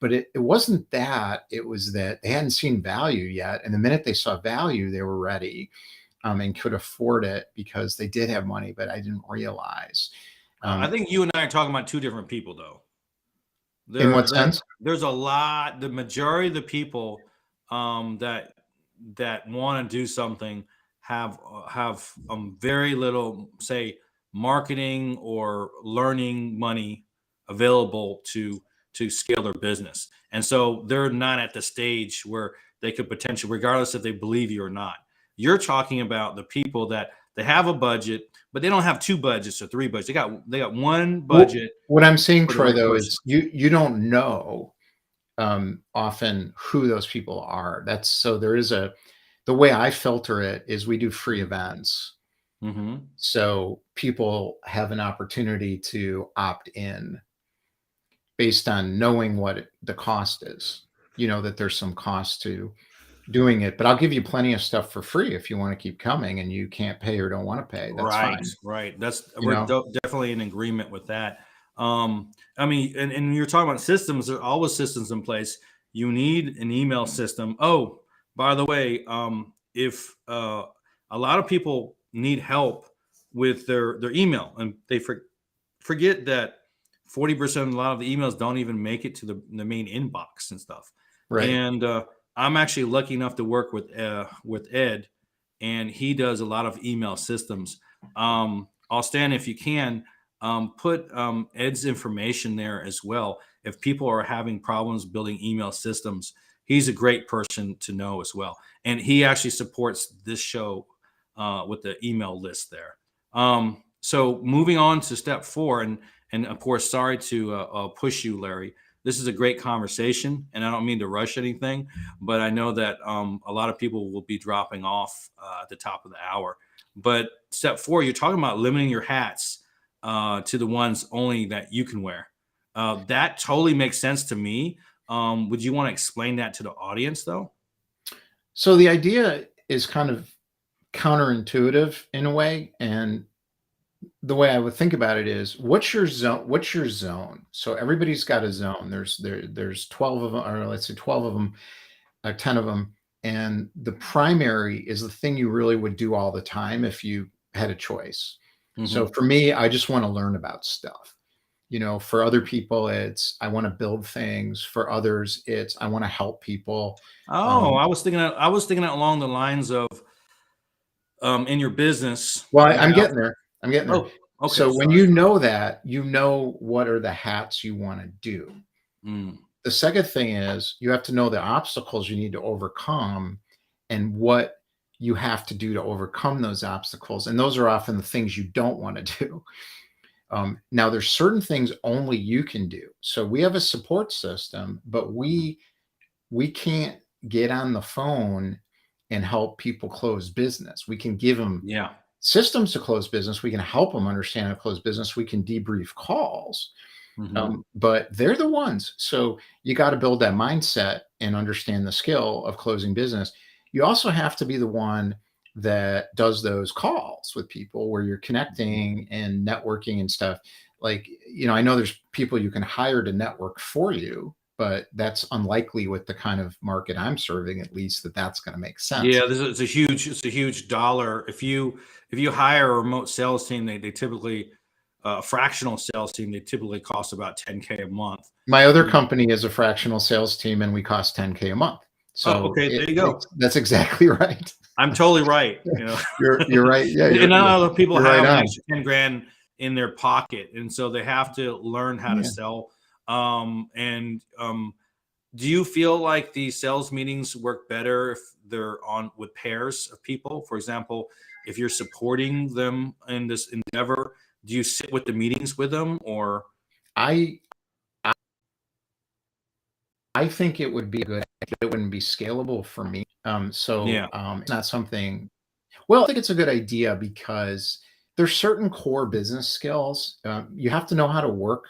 But it wasn't that. It was that they hadn't seen value yet. And the minute they saw value, they were ready, and could afford it because they did have money, but I didn't realize. I Um, think you and I are talking about two different people, though. in There, what there, sense? there's a lot. The majority of the people that want to do something have very little, say, marketing or learning money available to scale their business, and so they're not at the stage where they could potentially, regardless if they believe you or not. You're talking about the people that they have a budget, but they don't have two budgets or three budgets. They got one budget What I'm saying, for the Troy, right though, person. is you don't know often who those people are. That's so there is the way I filter it is we do free events. Mm-hmm. So people have an opportunity to opt in based on knowing what the cost is. You know, that there's some cost to doing it, but I'll give you plenty of stuff for free if you want to keep coming and you can't pay or don't want to pay. That's Right, fine. right. You We're know, definitely in agreement with that. I mean, and you're talking about systems. There are always systems in place. You need an email system. Oh, by the way, if a lot of people need help with their email, and they forget that 40% a lot of the emails don't even make it to the main inbox and stuff. right. And I'm actually lucky enough to work with Ed, and he does a lot of email systems. I'll stand, if you can, put Ed's information there as well. If people are having problems building email systems, he's a great person to know as well. And he actually supports this show with the email list there. So moving on to step 4, and of course, sorry to push you, Larry. This is a great conversation, and I don't mean to rush anything, but I know that a lot of people will be dropping off at the top of the hour. But step 4, you're talking about limiting your hats to the ones only that you can wear. That totally makes sense to me. Would you want to explain that to the audience, though? So the idea is kind of counterintuitive in a way. And the way I would think about it is what's your zone? What's your zone? So everybody's got a zone. There's 12 of them, or let's say 12 of them, 10 of them. And the primary is the thing you really would do all the time if you had a choice. So Mm-hmm. for me, I just want to learn about stuff. You know, for other people, it's I want to build things. For others, it's I want to help people. Oh, Um, I was thinking along the lines of in your business, well, you I'm have. getting there. I'm getting there. Oh, okay. So when Sorry. you know that, you know what are the hats you want to do. Mm, The second thing is you have to know the obstacles you need to overcome and what you have to do to overcome those obstacles. And those are often the things you don't want to do. Now, there's certain things only you can do. So we have a support system, but we can't get on the phone and help people close business. We can give them yeah. systems to close business. We can help them understand how to close business. We can debrief calls, Hmm. but they're the ones. So you got to build that mindset and understand the skill of closing business. You also have to be the one that does those calls with people where you're connecting and networking and stuff. Like, you know, I know there's people you can hire to network for you, but that's unlikely with the kind of market I'm serving, at least that's going to make sense. Yeah, it's a huge dollar. If you hire a remote sales team, they typically a fractional sales team, they typically cost about 10K a month. My other company is a fractional sales team and we cost 10K a month. Oh, So okay, there you go. that's exactly right. I'm totally right. You know, You're right. Yeah, and not all the people you're right have an on. extra 10 grand in their pocket, and so they have to learn how to Yeah. sell. And do you feel like the sales meetings work better if they're on with pairs of people? For example, if you're supporting them in this endeavor, do you sit with the meetings with them, or? I I think it would be a good idea. It wouldn't be scalable for me. Yeah. It's not something. Well, I think it's a good idea because there's certain core business skills. You have to know how to work.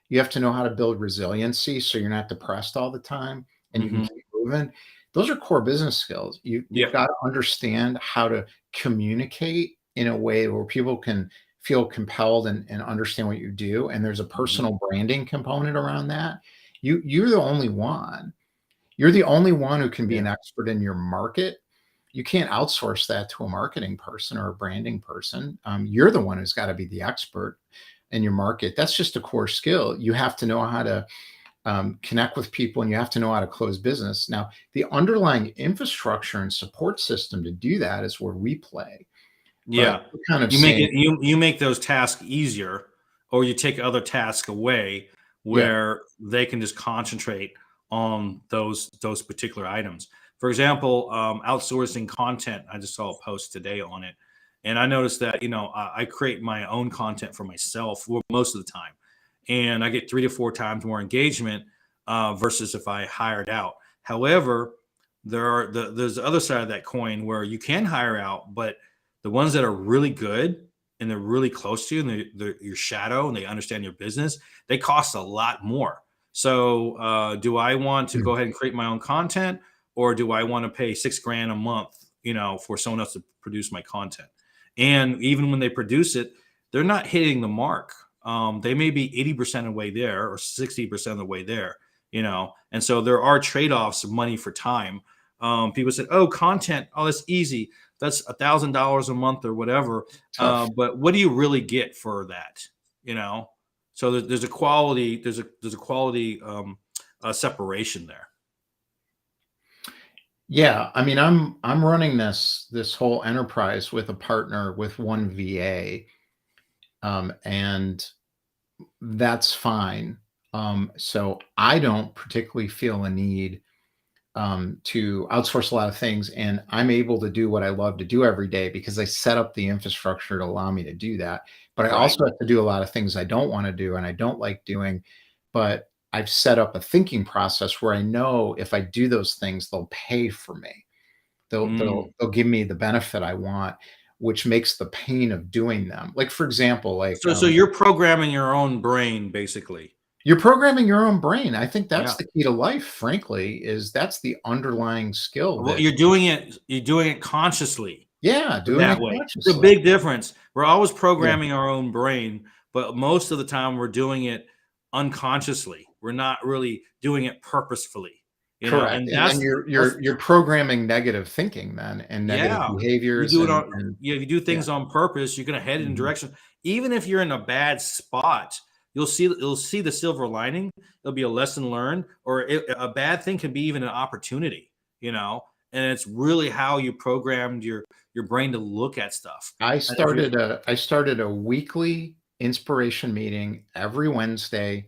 You have to know how to build resiliency so you're not depressed all the time and you can Hmm. keep moving. Those are core business skills. You've Yeah. got to understand how to communicate in a way where people can feel compelled and understand what you do. And there's a Hmm. personal branding component around that. You're the only one. You're the only one who can be Yeah. an expert in your market. You can't outsource that to a marketing person or a branding person. You're the one who's got to be the expert in your market. That's just a core skill. You have to know how to connect with people, and you have to know how to close business. Now, the underlying infrastructure and support system to do that is where we play. Yeah. But we're kind of You make saying, it, you make those tasks easier, or you take other tasks away yeah, where they can just concentrate on those particular items. For example, outsourcing content. I just saw a post today on it, and I noticed that I create my own content for myself most of the time, and I get 3 to 4 times more engagement versus if I hired out. However, there's the other side of that coin where you can hire out, but the ones that are really good and they're really close to you and they're your shadow and they understand your business, they cost a lot more. So do I want to mm, go ahead and create my own content, or do I want to pay $6,000 a month, for someone else to produce my content? And even when they produce it, they're not hitting the mark. They may be 80% of the way there or 60% of the way there, and so there are trade-offs of money for time. People said, oh, content, oh, that's easy, that's $1,000 a month or whatever. tough. But what do you really get for that? You know, so there's a quality, there's a quality separation there. Yeah, I mean, I'm running this whole enterprise with a partner with one VA, and that's fine. So I don't particularly feel a need to outsource a lot of things, and I'm able to do what I love to do every day because I set up the infrastructure to allow me to do that. But I Right. also have to do a lot of things I don't want to do and I don't like doing. But I've set up a thinking process where I know if I do those things, they'll pay for me. They'll Mm. they'll they'll give me the benefit I want, which makes the pain of doing them. Like for example, So you're programming your own brain, basically. you're programming your own brain. I think that's Yeah. the key to life, frankly, is that's the underlying skill Well, that, you're doing it consciously yeah, doing that it way. It's a consciously. big difference. We're always Yeah, programming our own brain, but most of the time we're doing it unconsciously. We're not really doing it purposefully, correct. and And then that's you're programming negative thinking then and negative yeah. You behaviors do it and on if you do yeah. things on purpose, you're gonna head in a Mhm. direction. Even if you're in a bad spot, you'll see the silver lining. It'll be a lesson learned, or a bad thing can be even an opportunity, and it's really how you programmed your brain to look at stuff. And if you're I started a weekly inspiration meeting every Wednesday.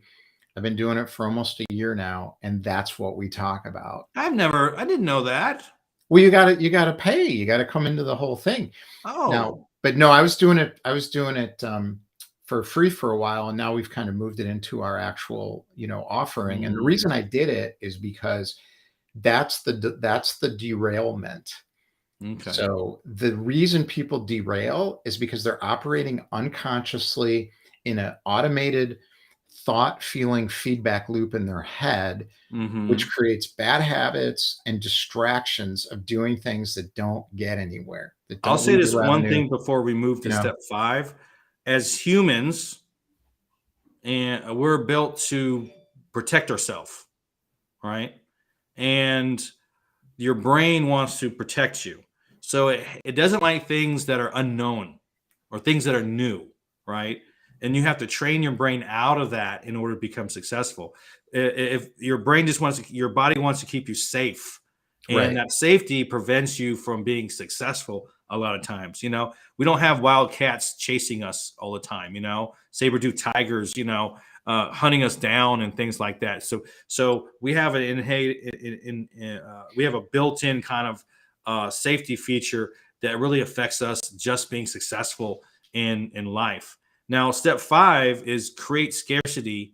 I've been doing it for almost a year now, and that's what we talk about. I didn't know that. Well, you gotta pay, you gotta come into the whole thing. Oh. Now but no, I was doing it, for free for a while, and now we've kind of moved it into our actual, offering, and the Mm, reason I did it is because that's the derailment. okay. So, the reason people derail is because they're operating unconsciously in an automated thought, feeling feedback loop in their head, which Mhm. creates bad habits and distractions of doing things that don't get anywhere, that I'll don't say lead to this one revenue, thing before we move you to know? step 5. As humans, and we're built to protect ourselves, right? And your brain wants to protect you. So it doesn't like things that are unknown or things that are new, right? And you have to train your brain out of that in order to become successful. If your brain just wants to, your body wants to keep you safe, and Right. that safety prevents you from being successful a lot of times. We don't have wild cats chasing us all the time. Saber-tooth tigers, hunting us down and things like that. So we have we have a built-in kind of safety feature that really affects us just being successful in life. Now, step 5 is create scarcity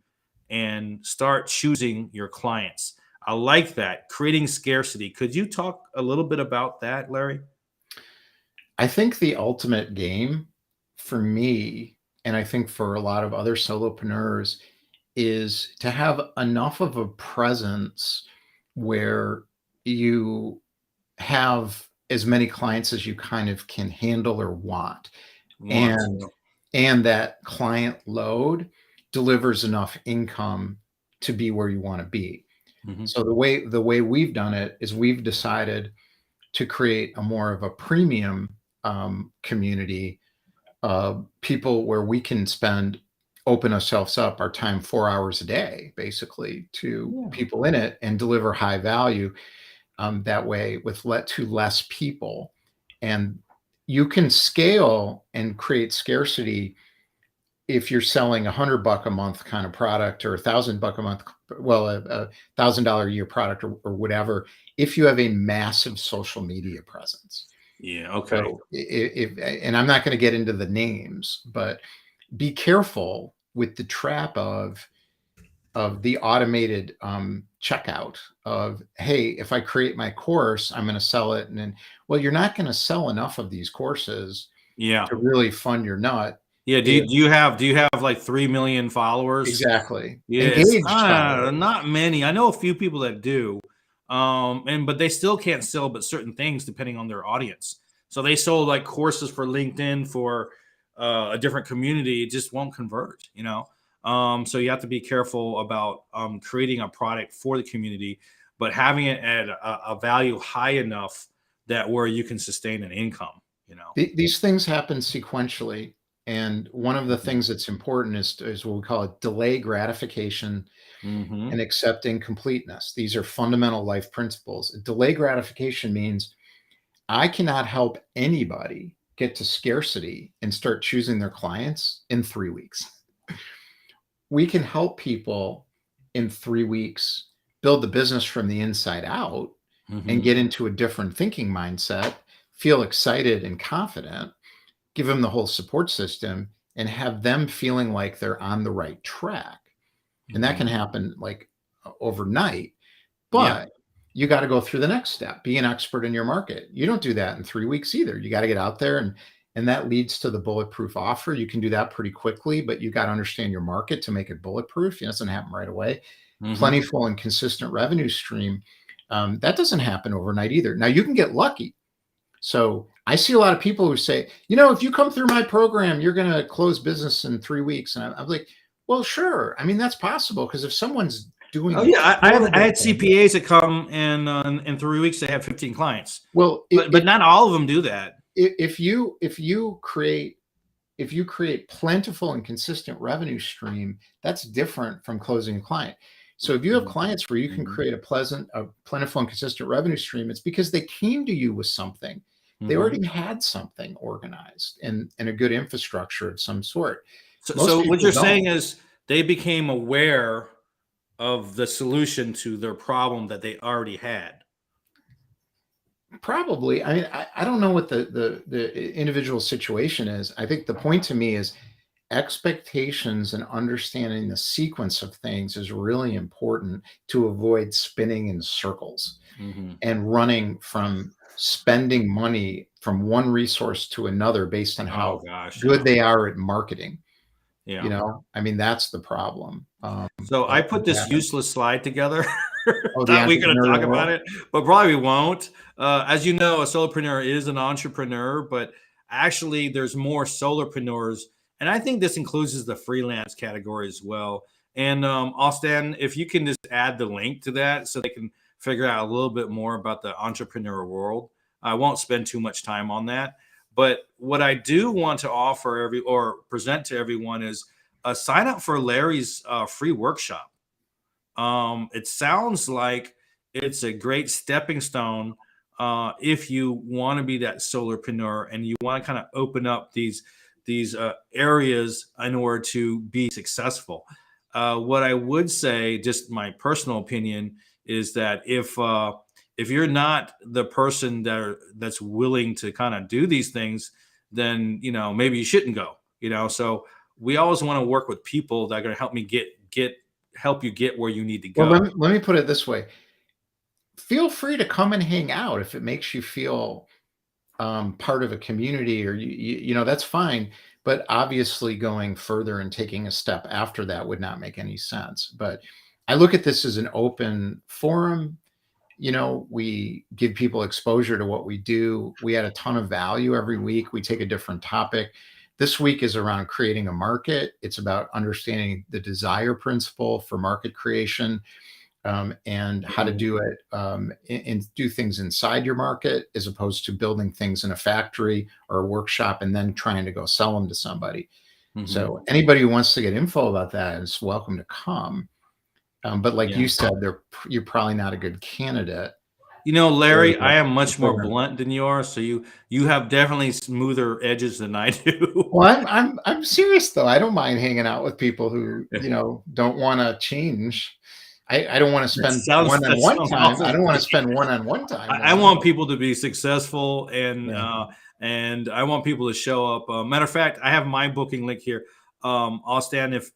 and start choosing your clients. I like that, creating scarcity. Could you talk a little bit about that, Larry? I think the ultimate game for me, and I think for a lot of other solopreneurs, is to have enough of a presence where you have as many clients as you kind of can handle or want. Want. And and that client load delivers enough income to be where you wanna be. Mhm. So the way we've done it is we've decided to create a more of a premium, community, people where we can spend open ourselves up, our time 4 hours a day, basically, to Yeah. people in it and deliver high value that way to less people. And you can scale and create scarcity if you're selling $100 a month kind of product or $1,000 a month, well, a $1,000 a year product or whatever, if you have a massive social media presence. Yeah. Okay. So and I'm not going to get into the names, but be careful with the trap of the automated checkout of, hey, if I create my course, I'm going to sell it. And then, well, you're not going to sell enough of these courses Yeah. to really fund your nut. Yeah. Do you have like 3 million followers? Exactly. Yeah, it's Engaged followers. not many. I know a few people that do, but they still can't sell but certain things depending on their audience. So they sold like courses for LinkedIn for a different community. It just won't convert, you know. So you have to be careful about creating a product for the community, but having it at a value high enough that where you can sustain an income, you know. These things happen sequentially. And one of the Mhm. things that's important is what we call it delay gratification Mhm. and accepting completeness. These are fundamental life principles. Delay gratification means I cannot help anybody get to scarcity and start choosing their clients in 3 weeks. We can help people in 3 weeks build the business from the inside out and Mhm. get into a different thinking mindset, feel excited and confident, give them the whole support system, and have them feeling like they're on the right track. And that can Mhm. happen like overnight, Yeah. but you got to go through the next step, be an expert in your market. You don't do that in 3 weeks either. You got to get out there, and that leads to the bulletproof offer. You can do that pretty quickly, but you got to understand your market to make it bulletproof. It doesn't happen right away. Mhm. Plentiful and consistent revenue stream. That doesn't happen overnight either. Now you can get lucky. So I see a lot of people who say, if you come through my program, you're going to close business in 3 weeks. And I'm like, well, sure. I mean, that's possible because if someone's doing Oh a yeah, I horrible had thing, CPAs that come and in 3 weeks they have 15 clients, well, but not all of them do that. if you create plentiful and consistent revenue stream, that's different from closing a client. So if you have clients where you can Mhm. create a plentiful and consistent revenue stream, it's because they came to you with something. They Mhm. already had something organized and a good infrastructure of some sort. Most So what people you're don't. saying is they became aware of the solution to their problem that they already had. Probably. I mean, I don't know what the individual situation is. I think the point to me is expectations and understanding the sequence of things is really important to avoid spinning in circles Mhm. and running from spending money from one resource to another based on Oh how gosh, good yeah, they are at marketing. yeah. I mean, that's the problem. So I That put that this happens. useless slide together. Oh, the Thought we were going to talk entrepreneurial about world. it, but probably won't. As you know, a solopreneur is an entrepreneur, but actually, there's more solopreneurs, and I think this includes the freelance category as well. And Austin, if you can just add the link to that, so they can figure out a little bit more about the entrepreneur world. I won't spend too much time on that, but what I do want to offer or present to everyone is sign up for Larry's free workshop. It sounds like it's a great stepping stone if you want to be that solopreneur and you want to kind of open up these areas in order to be successful. What I would say, just my personal opinion, is that if you're not the person that's willing to kind of do these things, then maybe you shouldn't go. So we always want to work with people that are going to help me get help you get where you need to Well, go. let me put it this way. Feel free to come and hang out if it makes you feel part of a community, or that's fine. But obviously, going further and taking a step after that would not make any sense. But I look at this as an open forum. We give people exposure to what we do. We add a ton of value every week. We take a different topic. This week is around creating a market. It's about understanding the desire principle for market creation, and how to Mhm. do it, and do things inside your market as opposed to building things in a factory or a workshop and then trying to go sell them to somebody. So anybody who wants to get info about that is welcome to come. But like you said, you're probably not a good candidate. You know, Larry, I am much more blunt than you are, so you have definitely smoother edges than I do. Well, I'm serious though. I don't mind hanging out with people who, you know, don't want to change. I don't want to spend one-on-one time. Awesome. I don't want to spend one-on-one time. I want people to be successful, and I want people to show up. Matter of fact, I have my booking link here. I'll stand if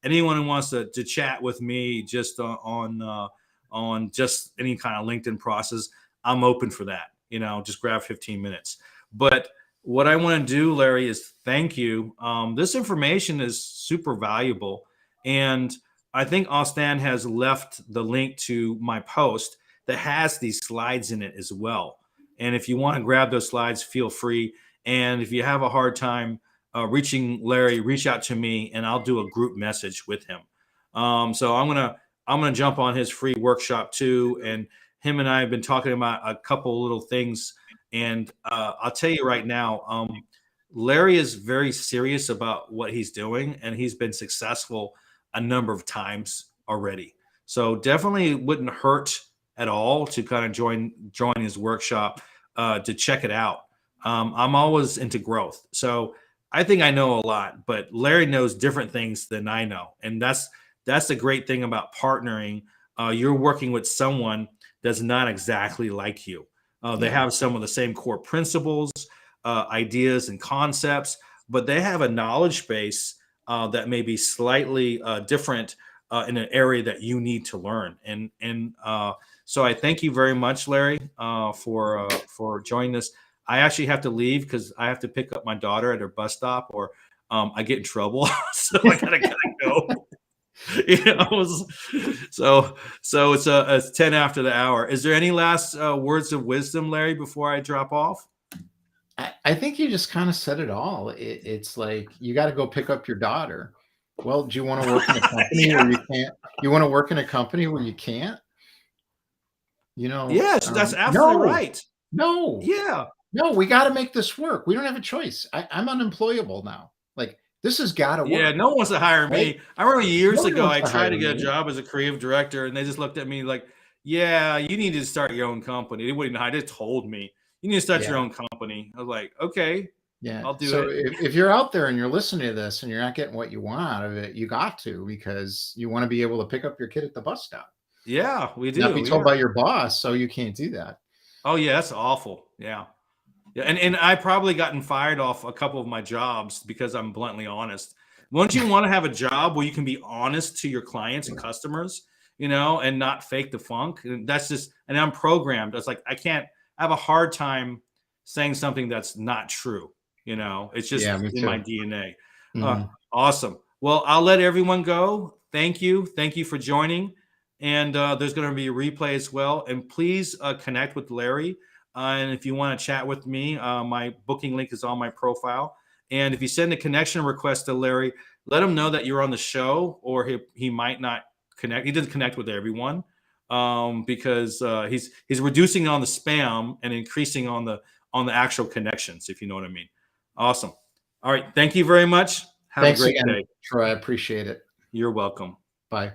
anyone who wants to chat with me just on just any kind of LinkedIn process, I'm open for that. You know, just grab 15 minutes. But what I want to do, Larry, is thank you. This information is super valuable, and I think Austin has left the link to my post that has these slides in it as well. And if you want to grab those slides, feel free. And if you have a hard time reaching Larry, reach out to me, and I'll do a group message with him. So I'm gonna jump on his free workshop too. And him and I have been talking about a couple little things. And I'll tell you right now, Larry is very serious about what he's doing, and he's been successful a number of times already. So definitely wouldn't hurt at all to kind of join his workshop to check it out. I'm always into growth. So I think I know a lot, but Larry knows different things than I know. And that's the great thing about partnering. You're working with someone that's not exactly like you. They have some of the same core principles, ideas, and concepts, but they have a knowledge base that may be slightly different in an area that you need to learn. And so I thank you very much, Larry, for joining us. I actually have to leave because I have to pick up my daughter at her bus stop, or I get in trouble. So I gotta go. You know, so it's 10 after the hour. Is there any last words of wisdom, Larry, before I drop off? I think you just kind of said it all. It's like, you got to go pick up your daughter. Well, do you want to work in a company where you can't? You want to work in a company where you can't? You know? Yes, that's absolutely right. No. Yeah. No, we got to make this work. We don't have a choice. I'm unemployable now. Like, this has got to work. Yeah, no one wants to hire me. I remember years ago, I tried to get a job as a creative director, and they just looked at me like, yeah, you need to start your own company. They wouldn't hire. They told me, you need to start your own company. I was like, okay, I'll do it. So if you're out there and you're listening to this and you're not getting what you want out of it, you got to, because you want to be able to pick up your kid at the bus stop. Yeah, we do. Not be told by your boss, so you can't do that. Oh yeah, that's awful. Yeah. Yeah, and I probably gotten fired off a couple of my jobs because I'm bluntly honest. Once you want to have a job where you can be honest to your clients and customers, you know, and not fake the funk, that's just, and I'm programmed. It's like, I have a hard time saying something that's not true. You know, it's just in my DNA. Awesome. Well, I'll let everyone go. Thank you. Thank you for joining. And there's going to be a replay as well. And please connect with Larry. And if you want to chat with me, my booking link is on my profile. And if you send a connection request to Larry, let him know that you're on the show, or he might not connect. He doesn't connect with everyone because he's reducing on the spam and increasing on the actual connections, if you know what I mean. Awesome. All right. Thank you very much. Have a great day. Troy. I appreciate it. You're welcome. Bye.